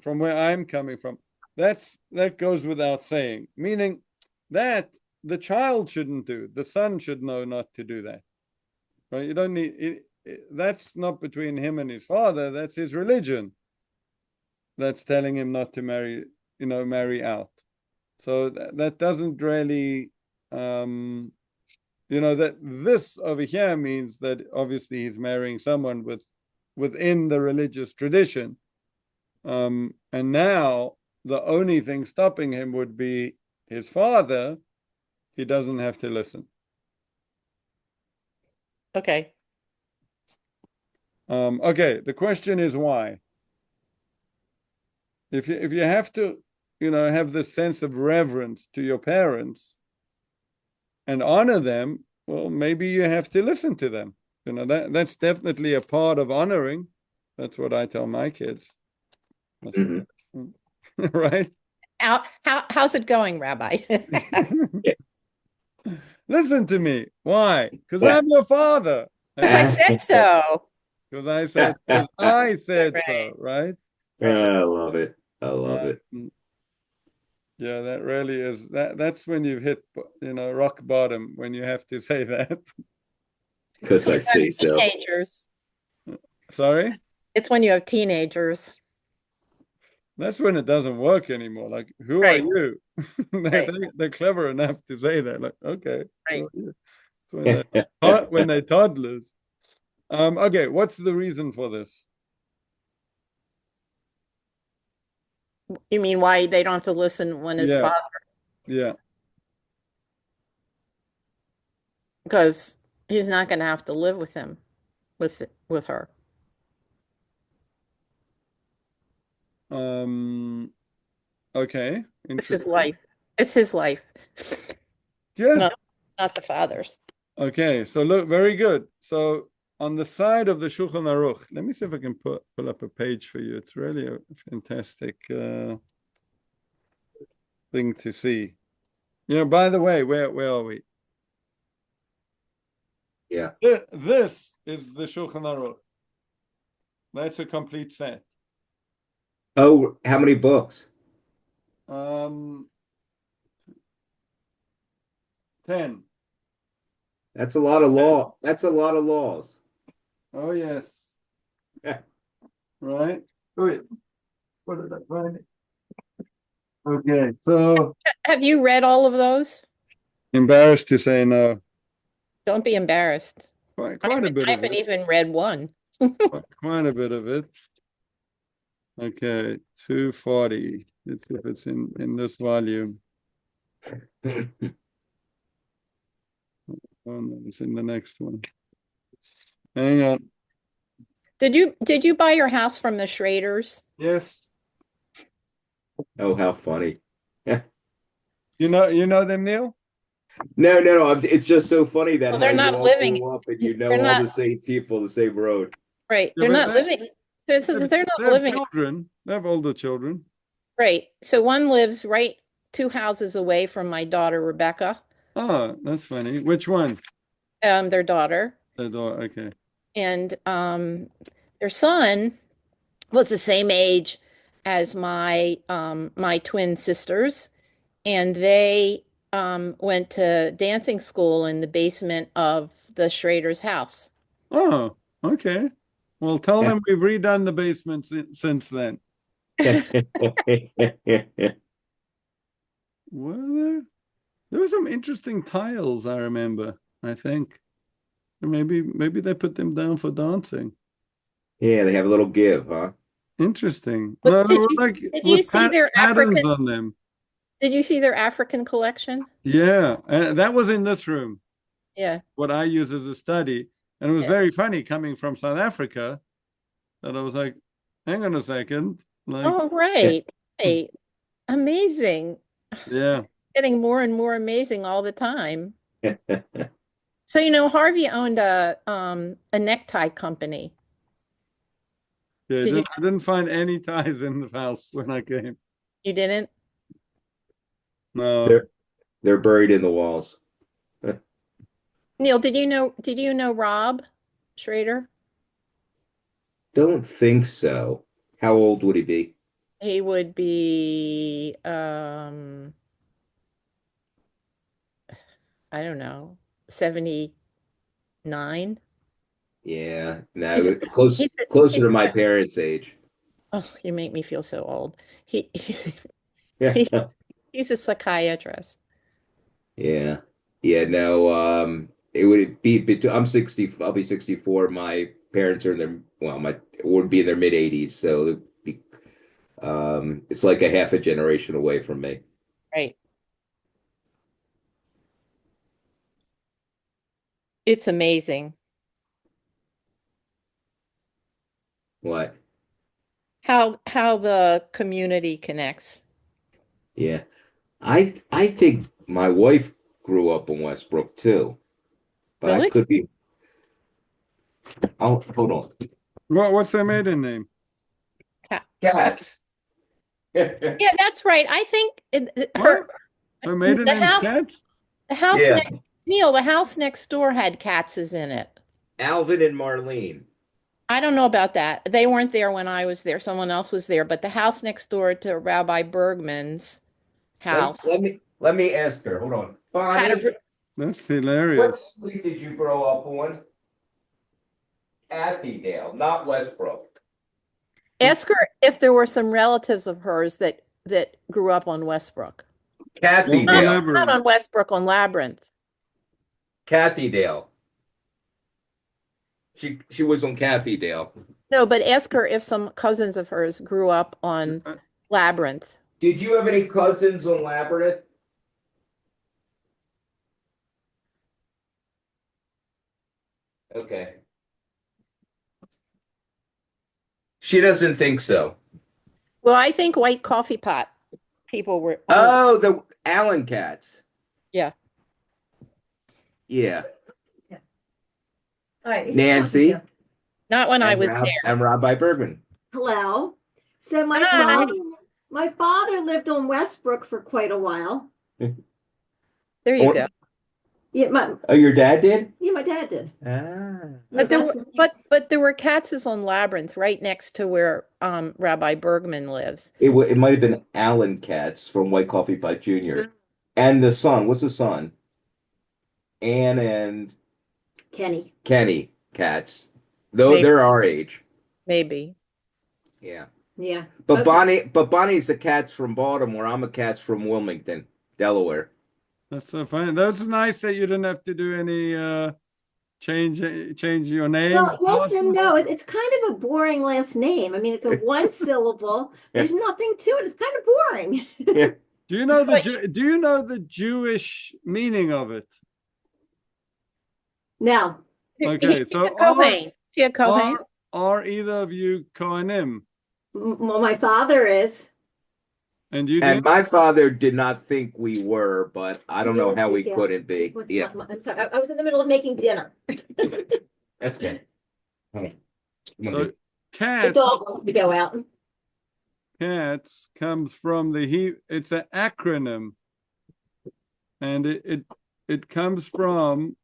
from where I'm coming from, that goes without saying, meaning that the child shouldn't do, the son should know not to do that, right? You don't need it. That's not between him and his father. That's his religion. That's telling him not to marry out. So that doesn't really, that this over here means that obviously he's marrying someone within the religious tradition. And now the only thing stopping him would be his father, he doesn't have to listen. Okay. Okay, the question is why? If you have to, have this sense of reverence to your parents and honor them, well, maybe you have to listen to them. That's definitely a part of honoring. That's what I tell my kids. Mhm. Right? How's it going, Rabbi? Listen to me. Why? Because Yeah. I'm your father. Because I said so. Because I said so, right? I love it. I love Uh, it. yeah, that really is that's when you've hit, rock bottom, when you have to say that. Because I say so. Teenagers. Sorry? It's when you have teenagers. That's when it doesn't work anymore. Like, who are Right. you? Right. They're clever enough to say that. Like, okay. Right. Who are you? It's when they're toddlers. Okay, what's the reason for this? You mean why they don't have to listen when his Yeah. father, Yeah. because he's not going to have to live with him, with her. Okay. It's his Interesting. life. It's his life, Yeah. not the father's. Okay. So look, very good. So on the side of the Shulchan Aruch, let me see if I can pull up a page for you. It's really a fantastic thing to see. By the way, where are we? Yeah. This is the Shulchan Aruch. That's a complete set. Oh, how many books? 10. That's a lot of law. That's a lot of laws. Oh, yes. Right? Wait, what did I find? Okay, so Have you read all of those? embarrassed to say no. Don't be embarrassed. Quite a bit I of haven't it. even read one. Quite a bit of it. Okay, 240. Let's see if it's in this volume. Oh no, it's in the next one. Hang on. Did you buy your house from the Schraders? Yes. Oh, how funny. You know them, Neil? No. It's just so funny that Well, how they're you not all living. grew up and you They're know all not the same people, the same road. right. Yeah, They're but not living. they They're have not living. children. They have older children. Right. So one lives right 2 houses away from my daughter Rebecca, Oh, that's funny. Which one? their daughter, Okay. and their son was the same age as my twin sisters, and they went to dancing school in the basement of the Schrader's house. Oh, okay. Well, tell them we've redone the basement since then. Well, there were some interesting tiles, I remember, I think. Maybe they put them down for dancing. Yeah, they have a little give, huh? Interesting. But No, they were like did you with see their patterns African? on them. Did you see their African collection? Yeah, and that was in this room, Yeah. what I use as a study. And it was Yeah. very funny coming from South Africa that I was like, hang on a second. Like, Oh, right. Right. Amazing. yeah. Getting more and more amazing all the time. So, Harvey owned a necktie company. Yeah, Did you I didn't find any ties in the house when I came. you didn't? No. They're buried in the walls. Neil, did you know Rob Schrader? Don't think so. How old would he be? He would be I don't know, 79. Yeah, He's no, closer to my parents' age. oh, you make me feel so old. He, Yeah, he's he's a psychiatrist. yeah, yeah. No, it would be between. I'm 60. I'll be 64. My parents are in their well, my would be in their mid 80s. So it'd be It's like a half a generation away from me. Right. It's amazing What? how the community connects. Yeah. I think my wife grew up in Westbrook too, but I Really? could be. Oh, hold on. What's their maiden name? Cats. Yeah, that's right. I think What? Her maiden the name's house Cat? the house Yeah. next Neil, the house next door had Katz's in it. Alvin and Marlene. I don't know about that. They weren't there when I was there. Someone else was there, but the house next door to Rabbi Bergman's house Let me ask her. Hold on. had a Bonnie, That's what hilarious. street did you grow up on? Athydale, not Westbrook. ask her if there were some relatives of hers that grew up on Westbrook. Cathydale. Not on Westbrook, on Labyrinth. Cathydale. She was on Cathydale. No, but ask her if some cousins of hers grew up on Labyrinth. Did you have any cousins on Labyrinth? Okay. She doesn't think so. Well, I think White Coffee Pot people were. Oh, the Allen cats. Yeah. Yeah. All right. who's Nancy. talking Not when I And was Rob- there. And Rabbi Bergman. to? Hello. So Hi. my father lived on Westbrook for quite a while. There you go. Oh, your dad did? My dad did. Ah. But there That's were, when but there were Katz's on Labyrinth right next to where Rabbi Bergman lives. It might have been Allen Katz from White Coffee Pot Jr. And the son. What's the son? Ann and Kenny. Kenny Katz. Though Maybe. they're our age. Maybe. Yeah. Yeah. But Okay. Bonnie's a Katz from Baltimore. I'm a Katz from Wilmington, Delaware. That's so funny. That's nice that you didn't have to do any change your name. Well, yes and no. It's kind of a boring last name. I mean, it's a one syllable. There's nothing to it. It's kind of boring. Do you know the Jewish meaning of it? Now, Okay, He's so a Kohen. She a Kohen? are either of you Kohanim? well, my father is. And you And do? my father did not think we were, but I don't know how we Yeah. couldn't be. Yeah. I'm sorry. I was in the middle of making dinner. That's good. So The cat dog wants to go out. cats comes from it's an acronym, and it comes from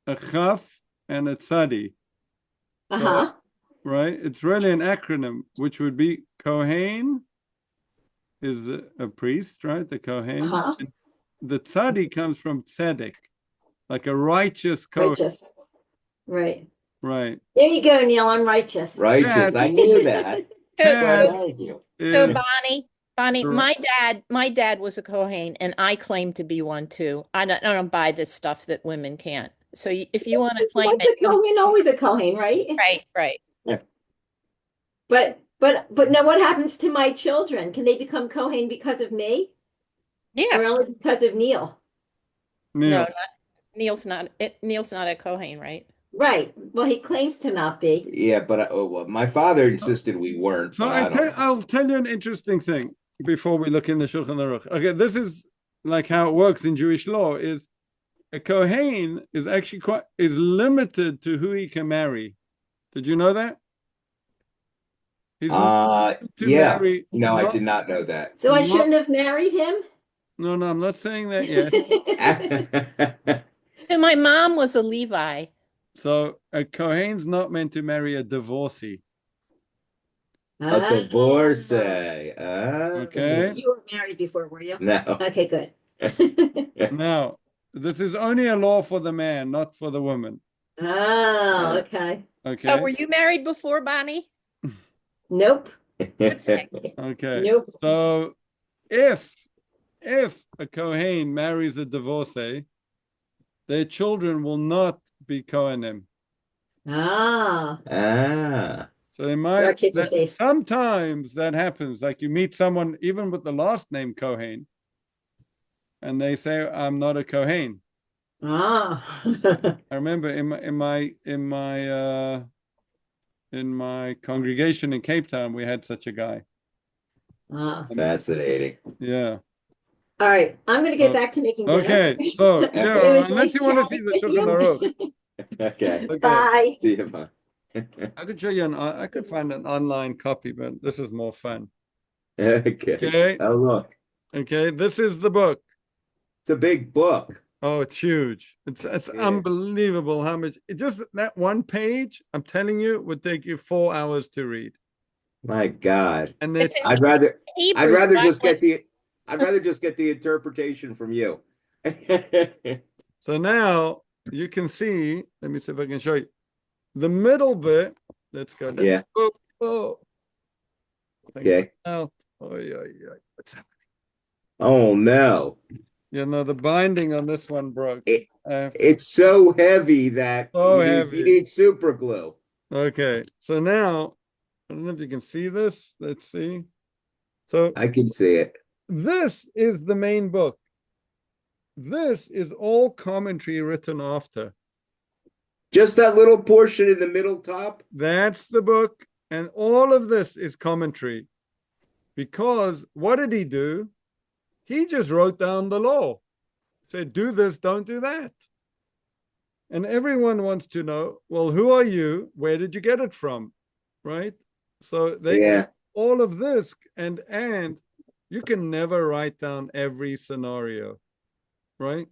a chaf and a tzadi, Uh-huh. right? It's really an acronym, which would be Kohen is a priest, right? The Kohen. Uh-huh. And the tzadi comes from tzedek, like a righteous Kohen, Righteous. Right. right? There you go, Neil. I'm righteous. Righteous. I knew that. So, Cat Thank you. so is- Bonnie, Right. my dad was a Kohen, and I claim to be one too. I don't buy this stuff that women can't. So if you want to claim What's a it, Kohen? Always a Kohen, right? right. But now what happens to my children? Can they become Kohen because of me? Yeah. Or only because of Neil? Neil. Neil's not a Kohen, right? Right. Well, he claims to not be. Yeah, but well, my father insisted we weren't. So But I don't know. I'll tell you an interesting thing before we look in the Shulchan Aruch. Okay, this is like how it works in Jewish law: is a Kohen is actually is limited to who he can marry. Did you know that? He's limited to Yeah. marry. No, I did not know that. So I What? shouldn't have married him? No, I'm not saying that yet. So my mom was a Levi. So a Kohen's not meant to marry a divorcee. A divorcee. Okay. You were married before, were you? No. Okay, good. Now, this is only a law for the man, not for the woman. Oh, okay. Okay. So were you married before, Bonnie? Nope. Okay. Nope. So if a Kohen marries a divorcee, their children will not be Kohanim. Ah. Ah. So in So our kids are that, safe. sometimes that happens. Like you meet someone even with the last name Cohen, and they say, "I'm not a Cohen." Ah. I remember in my congregation in Cape Town, we had such a guy. Ah. Fascinating. Yeah. All right, I'm gonna get Oh, back to making dinner. Okay. So It yeah, was unless nice you want to see chatting the with Shulchan Aruch. you. Okay. Okay. Bye. See you, bye. I could show you I could find an online copy, but this is more fun. Okay. Okay. Oh, look, Okay. This is the book. it's a big book. Oh, it's huge. It's Yeah. unbelievable how much it just that one page, I'm telling you, would take you 4 hours to read. My God. And It's there's in I'd rather Hebrew, so I'd rather just get the interpretation from you. so now you can see, let me see if I can show you. The middle bit, let's go down. Yeah. Oh. Okay. Out. Oh, yeah. What's happening? Oh no. You know, the binding on this one broke. It- Uh, It's so heavy that So you heavy. need super glue. okay. So now, I don't know if you can see this. Let's see. So I can see it. this is the main book. This is all commentary written after. Just that little portion in the middle top. That's the book. And all of this is commentary. Because what did he do? He just wrote down the law. Said, do this, don't do that. And everyone wants to know, well, who are you? Where did you get it from? Right? So they Yeah. all of this and you can never write down every scenario, right?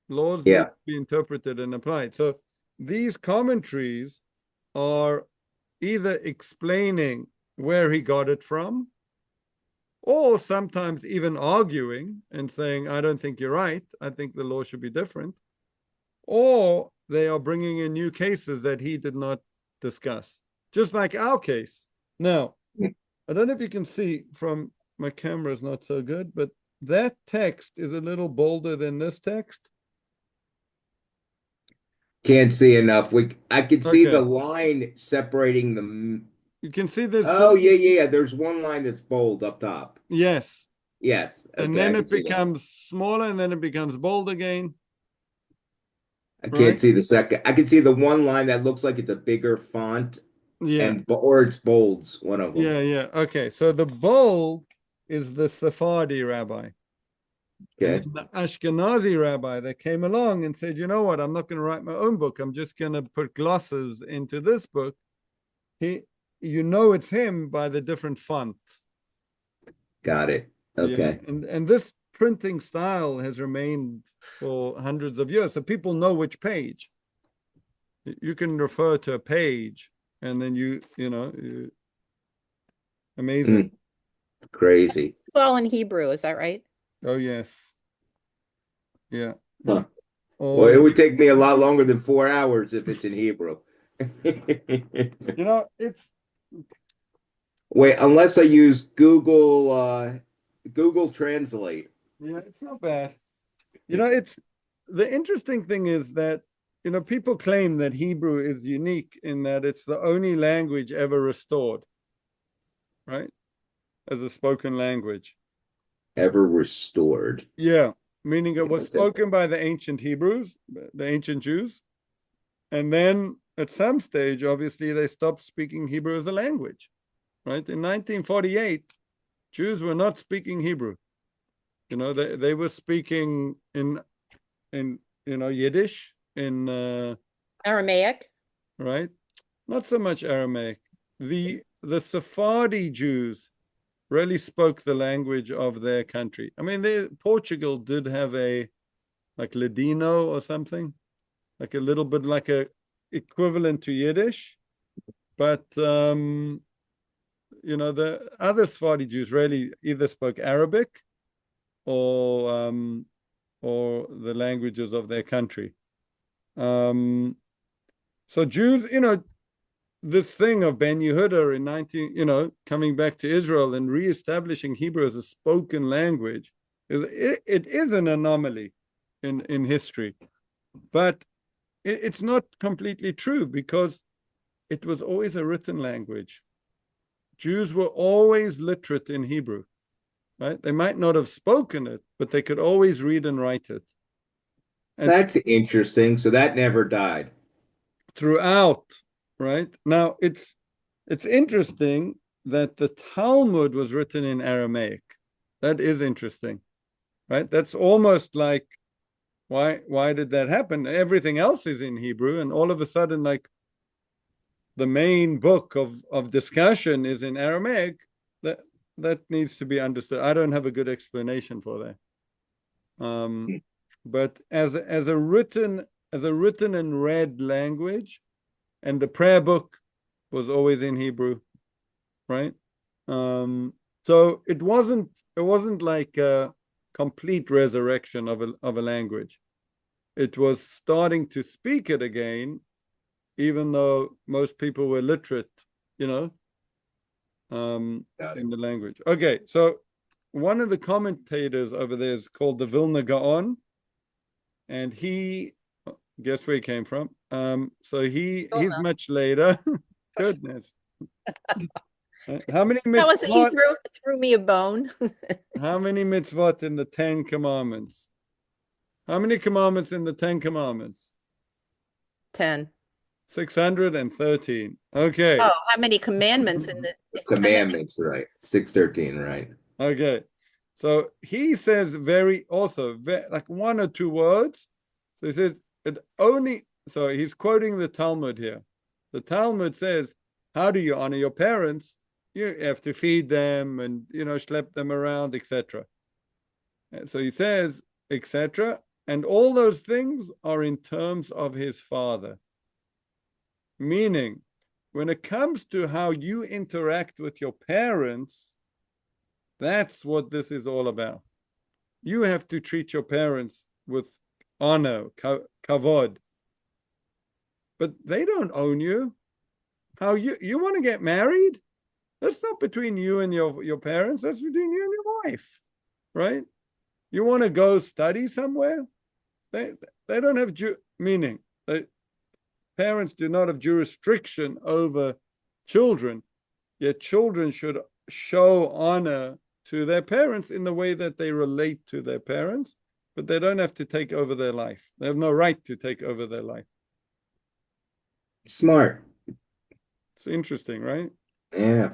Laws need Yeah. to be interpreted and applied. So these commentaries are either explaining where he got it from, or sometimes even arguing and saying, I don't think you're right. I think the law should be different. Or they are bringing in new cases that he did not discuss, just like our case. Now, I don't know if you can see from my camera is not so good, but that text is a little bolder than this text. Can't see enough. I can see the Okay. line separating the. You can see this. Oh, yeah. There's one line that's bold up top. Yes. Yes. And Okay, I then can it see that. becomes smaller and then it becomes bold again. I can't Right. see the second. I can see the one line that looks like it's a bigger font, Yeah. or it's bolds. One of them. Yeah. Okay. So the bold is the Sephardi rabbi. Okay. And the Ashkenazi rabbi that came along and said, you know what, I'm not going to write my own book. I'm just going to put glosses into this book. You know it's him by the different font. Got it. Okay. Yeah. And this printing style has remained for hundreds of years. So people know which page. You can refer to a page and then amazing. Crazy. it's all in Hebrew, is that right? Oh, yes. Yeah. Huh. All Well, it would take me a lot longer than 4 hours if it's in Hebrew. It's Wait, unless I use Google Translate. yeah, it's not bad. It's the interesting thing is that people claim that Hebrew is unique in that it's the only language ever restored, right? As a spoken language. Ever restored. Yeah, meaning it was spoken by the ancient Hebrews, the ancient Jews. And then at some stage, obviously, they stopped speaking Hebrew as a language, right? In 1948, Jews were not speaking Hebrew. They were speaking in Yiddish, in Aramaic. right? Not so much Aramaic. The Sephardi Jews really spoke the language of their country. I mean, Portugal did have like Ladino or something, like a little bit like a equivalent to Yiddish, but the other Sephardi Jews really either spoke Arabic or the languages of their country. So Jews, this thing of Ben Yehuda in coming back to Israel and reestablishing Hebrew as a spoken language, it is an anomaly in history, but it's not completely true because it was always a written language. Jews were always literate in Hebrew, right? They might not have spoken it, but they could always read and write it. And That's interesting. So that never died. throughout, right? Now, it's interesting that the Talmud was written in Aramaic. That is interesting, right? That's almost like, why did that happen? Everything else is in Hebrew, and all of a sudden, like, the main book of discussion is in Aramaic. That needs to be understood. I don't have a good explanation for that. But as a written and read language, and the prayer book was always in Hebrew, right? So it wasn't like a complete resurrection of a language. It was starting to speak it again, even though most people were literate, you know, in the language. Okay, so one of the commentators over there is called the Vilna Gaon, and he, guess where he came from? So he's much later. Goodness. How many That was, you mitzvot? threw me a bone. How many mitzvot in the 10 Commandments? How many commandments in the 10 Commandments? 10. 613. Okay. Oh, how many commandments in the Commandments, right? 613, right? Okay. So he says like one or two words. So he says so he's quoting the Talmud here. The Talmud says, how do you honor your parents? You have to feed them and, schlep them around, etc. So he says, etc. And all those things are in terms of his father. Meaning, when it comes to how you interact with your parents, that's what this is all about. You have to treat your parents with honor, kavod. But they don't own you. How you want to get married? That's not between you and your parents. That's between you and your wife, right? You want to go study somewhere? They don't have meaning. Parents do not have jurisdiction over children, yet children should show honor to their parents in the way that they relate to their parents, but they don't have to take over their life. They have no right to take over their life. Smart. It's interesting, right? Yeah.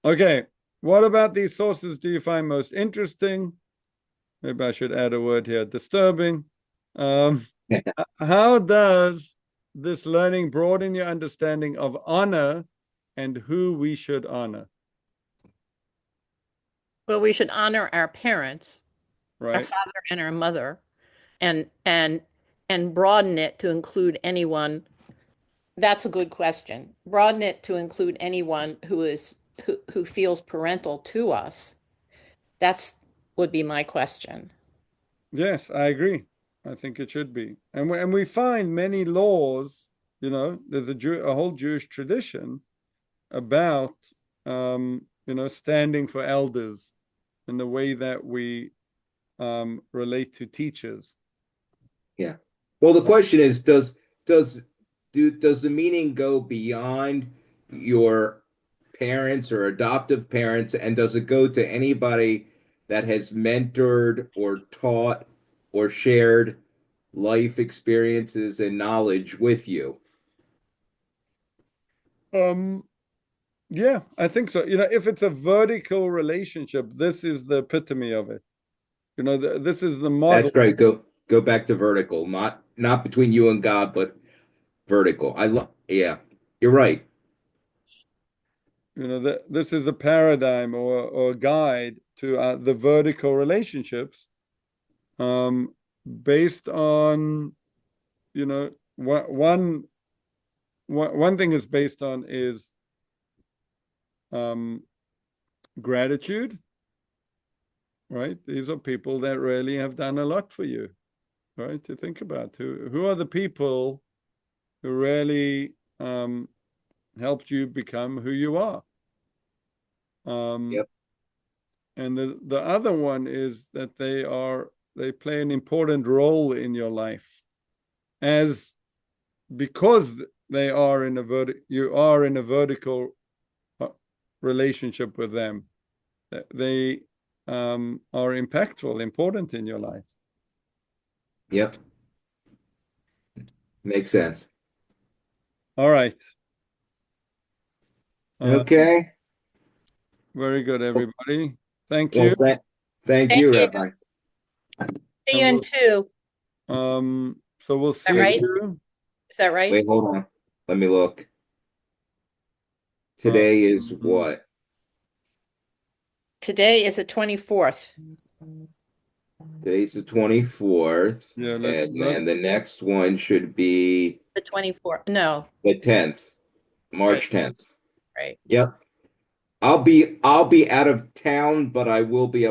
Okay. What about these sources do you find most interesting? Maybe I should add a word here, disturbing. How does this learning broaden your understanding of honor and who we should honor? Well, we should honor our parents, our Right? father and our mother, and broaden it to include anyone. That's a good question. Broaden it to include anyone who feels parental to us. That's would be my question. Yes, I agree. I think it should be. And we find many laws, there's a whole Jewish tradition about, standing for elders and the way that we relate to teachers. Yeah. Well, the question is, does the meaning go beyond your parents or adoptive parents, and does it go to anybody that has mentored or taught or shared life experiences and knowledge with you? Yeah, I think so. If it's a vertical relationship, this is the epitome of it. This is the model. That's right. Go back to vertical, not between you and God, but vertical. Yeah, you're right. This is a paradigm or a guide to the vertical relationships, based on, one thing is based on is gratitude, right? These are people that really have done a lot for you, right? To think about who are the people who really helped you become who you are. Yep. And the other one is that they play an important role in your life as because they are in you are in a vertical relationship with them. They are impactful, important in your life. Yep. Makes sense. All right. Okay. Very good, everybody. Thank Well, you. thank Thank you, you. Rabbi. See you in two. So we'll that see right? you. Is that right? Wait, hold on. Let me look. Today is Um, what? Today is the 24th. Today's the 24th. Yeah, let's And look. then the next one should be The 24th. No, the 10th, March 10th. right. Yep. I'll be out of town, but I will be